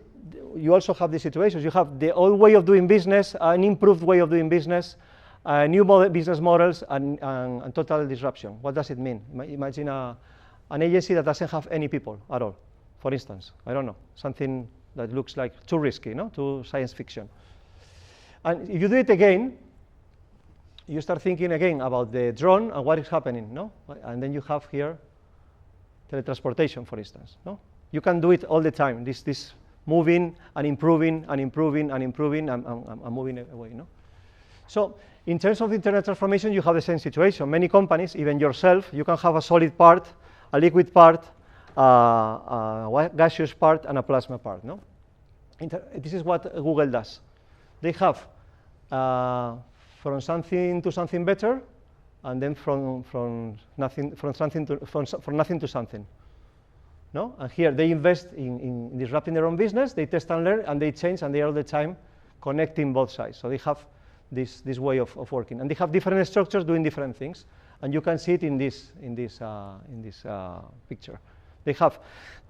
you also have these situations. You have the old way of doing business, an improved way of doing business, new business models, and total disruption. What does it mean? Imagine an agency that doesn't have any people at all, for instance. I don't know, something that looks like too risky, no? Too science fiction. And if you do it again, you start thinking again about the drone and what is happening, no? And then you have here teletransportation, for instance, no? You can do it all the time, this moving and improving and improving and improving and moving away, no? So in terms of internet transformation, you have the same situation. Many companies, even yourself, you can have a solid part, a liquid part, a gaseous part, and a plasma part, no? This is what Google does. They have from something to something better, and then from nothing to something. No? And here they invest in disrupting their own business, they test and learn, and they change, and they are all the time connecting both sides. So they have this way of working. And they have different structures doing different things. And you can see it in this picture. They have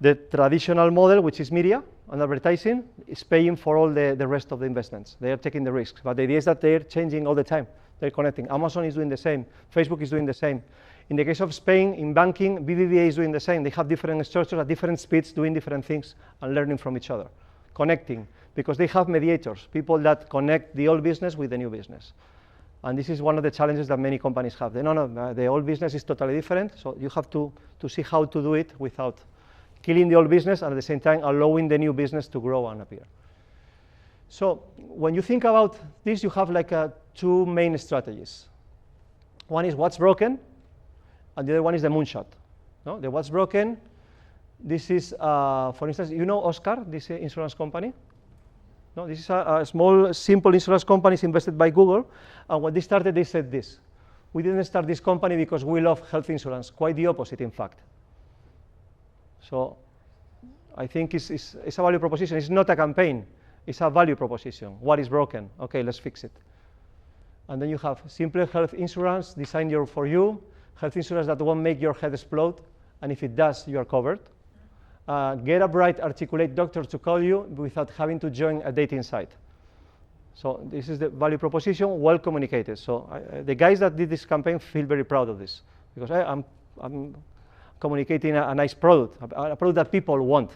the traditional model, which is media and advertising, is paying for all the rest of the investments. They are taking the risks. But the idea is that they're changing all the time. They're connecting. Amazon is doing the same. Facebook is doing the same. In the case of Spain, in banking, BBVA is doing the same. They have different structures at different speeds, doing different things and learning from each other, connecting, because they have mediators, people that connect the old business with the new business. And this is one of the challenges that many companies have. The old business is totally different, so you have to see how to do it without killing the old business and at the same time allowing the new business to grow and appear. So when you think about this, you have like two main strategies. One is what's broken, and the other one is the moonshot. No? The what's broken, this is, for instance, you know Oscar, this insurance company? No, this is a small, simple insurance company invested by Google, and when they started, they said this: we didn't start this company because we love health insurance. Quite the opposite, in fact. So I think it's a value proposition. It's not a campaign. It's a value proposition. What is broken? Okay, let's fix it. And then you have simple health insurance designed for you, health insurance that won't make your head explode, and if it does, you are covered. Get a bright, articulate doctor to call you without having to join a dating site. So this is the value proposition, well communicated. So the guys that did this campaign feel very proud of this, because I'm communicating a nice product, a product that people want.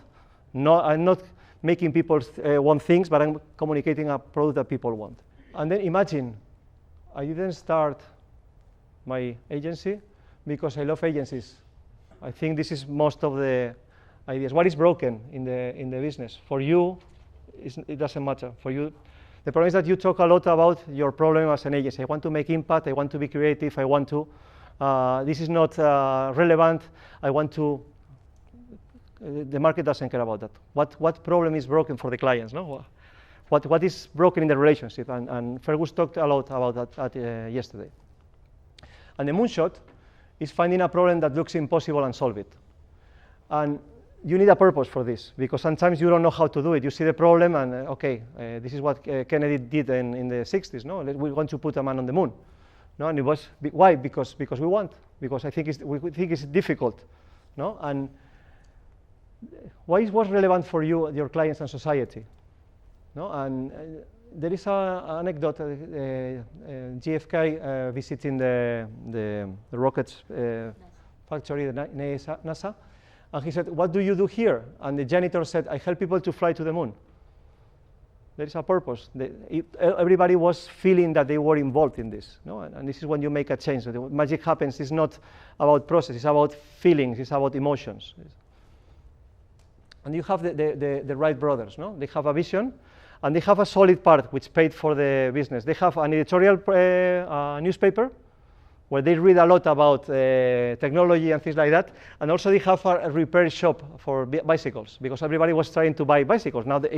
No, I'm not making people want things, but I'm communicating a product that people want. And then imagine, I didn't start my agency because I love agencies. I think this is most of the ideas. What is broken in the business? For you, it doesn't matter. For you, the problem is that you talk a lot about your problem as an agency. I want to make impact. I want to be creative. I want to. This is not relevant. I want to. The market doesn't care about that. What problem is broken for the clients? No. What is broken in the relationship? And Fergus talked a lot about that yesterday. And the moonshot is finding a problem that looks impossible and solve it. And you need a purpose for this, because sometimes you don't know how to do it. You see the problem and, this is what Kennedy did in the 60s, no? We want to put a man on the moon. No? And it was, why? Because we want. Because we think it's difficult. No? And why is what's relevant for you, your clients, and society? No? And there is an anecdote, JFK visiting the rockets factory, the NASA, and he said, what do you do here? And the janitor said, I help people to fly to the moon. There is a purpose. Everybody was feeling that they were involved in this. No? And this is when you make a change. So the magic happens. It's not about process. It's about feelings. It's about emotions. And you have the Wright brothers. No? They have a vision. And they have a solid part which paid for the business. They have an editorial newspaper where they read a lot about technology and things like that. And also they have a repair shop for bicycles, because everybody was trying to buy bicycles. Now the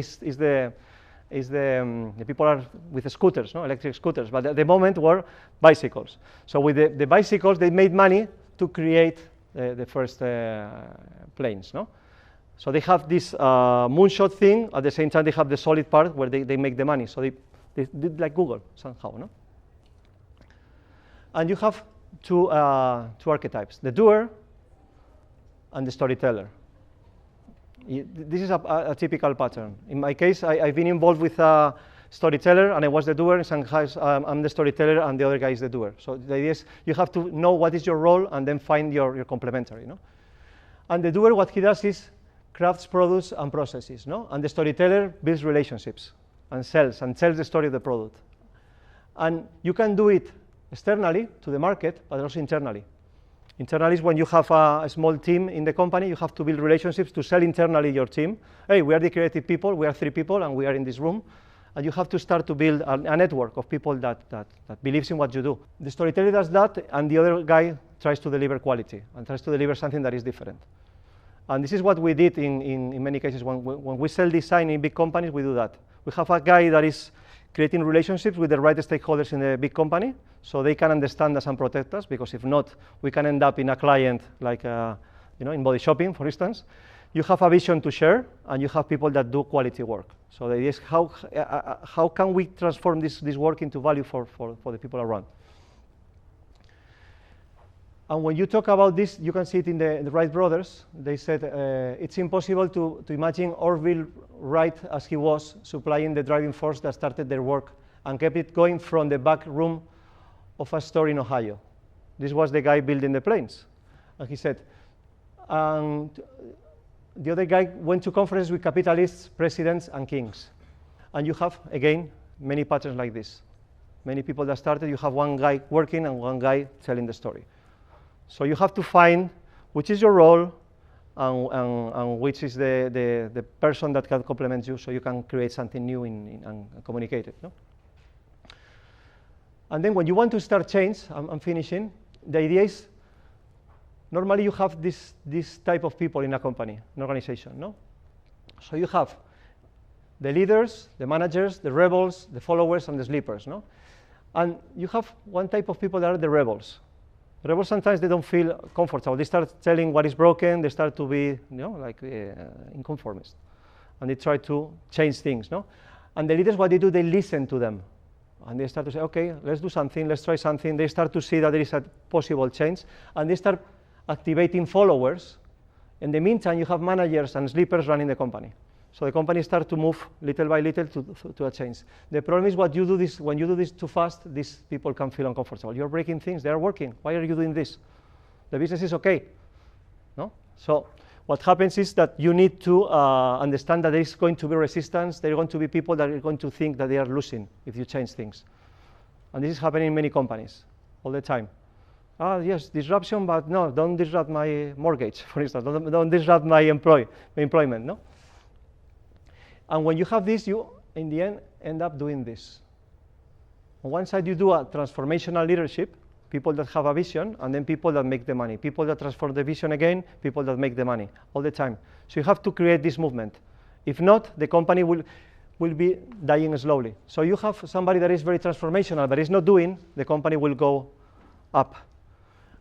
people are with the scooters, no? Electric scooters, but at the moment were bicycles. So with the bicycles, they made money to create the first planes. No? So they have this moonshot thing. At the same time, they have the solid part where they make the money. So they did like Google somehow. No? And you have two archetypes, the doer and the storyteller. This is a typical pattern. In my case, I've been involved with a storyteller, and I was the doer. In some cases, I'm the storyteller, and the other guy is the doer. So the idea is you have to know what is your role and then find your complementary. No? And the doer, what he does is crafts products and processes. No? And the storyteller builds relationships and sells the story of the product. And you can do it externally to the market, but also internally. Internally is when you have a small team in the company, you have to build relationships to sell internally your team. Hey, we are the creative people, we are 3 people, and we are in this room. And you have to start to build a network of people that believes in what you do. The storyteller does that, and the other guy tries to deliver quality and tries to deliver something that is different. And this is what we did in many cases. When we sell design in big companies, we do that. We have a guy that is creating relationships with the right stakeholders in the big company, so they can understand us and protect us, because if not, we can end up in a client like in body shopping, for instance. You have a vision to share, and you have people that do quality work. So the idea is how can we transform this work into value for the people around. And when you talk about this, you can see it in the Wright brothers. They said it's impossible to imagine Orville Wright as he was, supplying the driving force that started their work and kept it going from the back room of a store in Ohio. This was the guy building the planes. And he said, the other guy went to conferences with capitalists, presidents, and kings. And you have, again, many patterns like this. Many people that started, you have one guy working and one guy telling the story. So you have to find which is your role and which is the person that can complement you, so you can create something new and communicate it. No? And then when you want to start change, I'm finishing, the idea is normally you have this type of people in a company, an organization. No? So you have the leaders, the managers, the rebels, the followers, and the sleepers, no? And you have one type of people that are the rebels. The rebels sometimes they don't feel comfortable. They start telling what is broken. They start to be, like inconformists, and they try to change things, no? And the leaders, what they do, they listen to them, and they start to say, okay, let's do something, let's try something. They start to see that there is a possible change, and they start activating followers. In the meantime, you have managers and sleepers running the company. So the company starts to move little by little to a change. The problem is when you do this too fast, these people can feel uncomfortable. You're breaking things, they are working. Why are you doing this? The business is okay, no? So what happens is that you need to understand that there is going to be resistance. There are going to be people that are going to think that they are losing if you change things. And this is happening in many companies all the time. Yes, disruption, but no, don't disrupt my mortgage, for instance. Don't disrupt my employment, no? And when you have this, you, in the end up doing this. On one side, you do a transformational leadership, people that have a vision, and then people that make the money. People that transform the vision again, people that make the money, all the time. So you have to create this movement. If not, the company will be dying slowly. So you have somebody that is very transformational, but is not doing, the company will go up.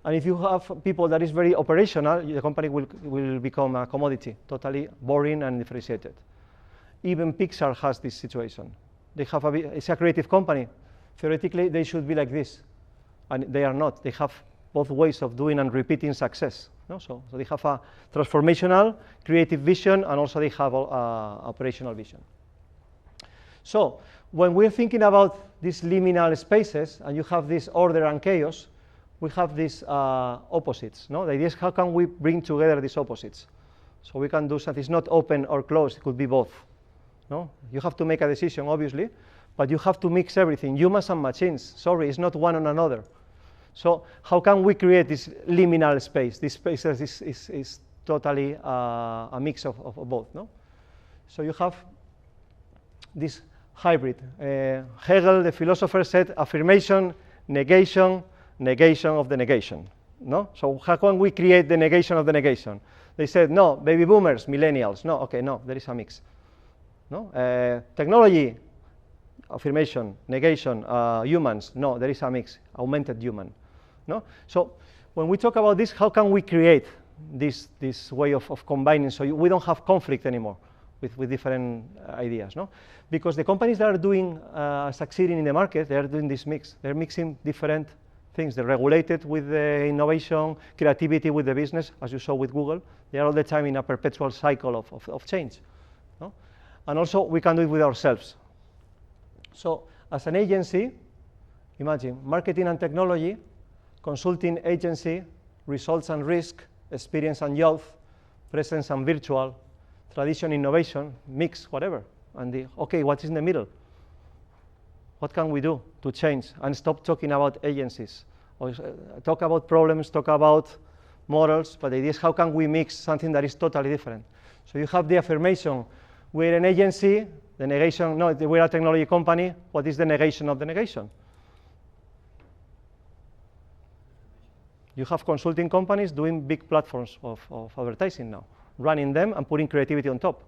And if you have people that is very operational, the company will become a commodity, totally boring and differentiated. Even Pixar has this situation. They have it's a creative company. Theoretically, they should be like this, and they are not. They have both ways of doing and repeating success. No? So they have a transformational, creative vision, and also they have operational vision. So when we're thinking about these liminal spaces, and you have this order and chaos, we have these opposites. No? The idea is how can we bring together these opposites? So we can do something. It's not open or closed. It could be both. No? You have to make a decision, obviously, but you have to mix everything, humans and machines. Sorry, it's not one on another. So how can we create this liminal space? This space is totally a mix of both. No? So you have this hybrid. Hegel, the philosopher, said affirmation, negation, negation of the negation. No? So how can we create the negation of the negation? They said, no, baby boomers, millennials. No, okay, no, there is a mix. No? Technology, affirmation, negation, humans. No, there is a mix, augmented human. No? So when we talk about this, how can we create this way of combining so we don't have conflict anymore with different ideas? No? Because the companies that are doing succeeding in the market, they are doing this mix. They're mixing different things. They're regulated with the innovation, creativity with the business, as you saw with Google. They are all the time in a perpetual cycle of change. No? And also, we can do it with ourselves. So as an agency, imagine marketing and technology, consulting agency, results and risk, experience and youth, presence and virtual, tradition, innovation, mix, whatever. And okay, what's in the middle? What can we do to change and stop talking about agencies? Or talk about problems, talk about models, but the idea is how can we mix something that is totally different? So you have the affirmation, we're an agency, the negation, no, we're a technology company. What is the negation of the negation? You have consulting companies doing big platforms of advertising now, running them and putting creativity on top.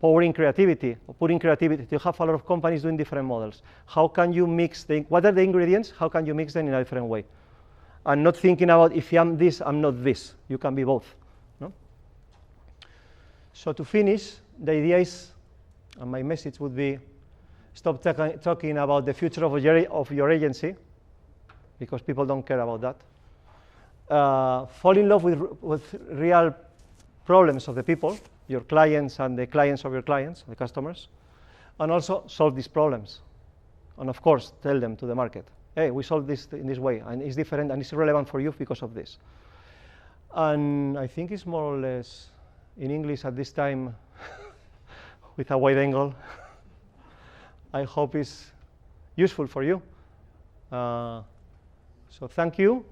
Powering creativity, or putting creativity. You have a lot of companies doing different models. How can you mix what are the ingredients? How can you mix them in a different way? And not thinking about if I'm this, I'm not this. You can be both. No? So to finish, the idea is, and my message would be, stop talking about the future of your agency, because people don't care about that. Fall in love with real problems of the people, your clients and the clients of your clients, the customers, and also solve these problems. And of course, tell them to the market, hey, we solve this in this way, and it's different, and it's relevant for you because of this. And I think it's more or less in English at this time with a wide angle. I hope it's useful for you. So thank you.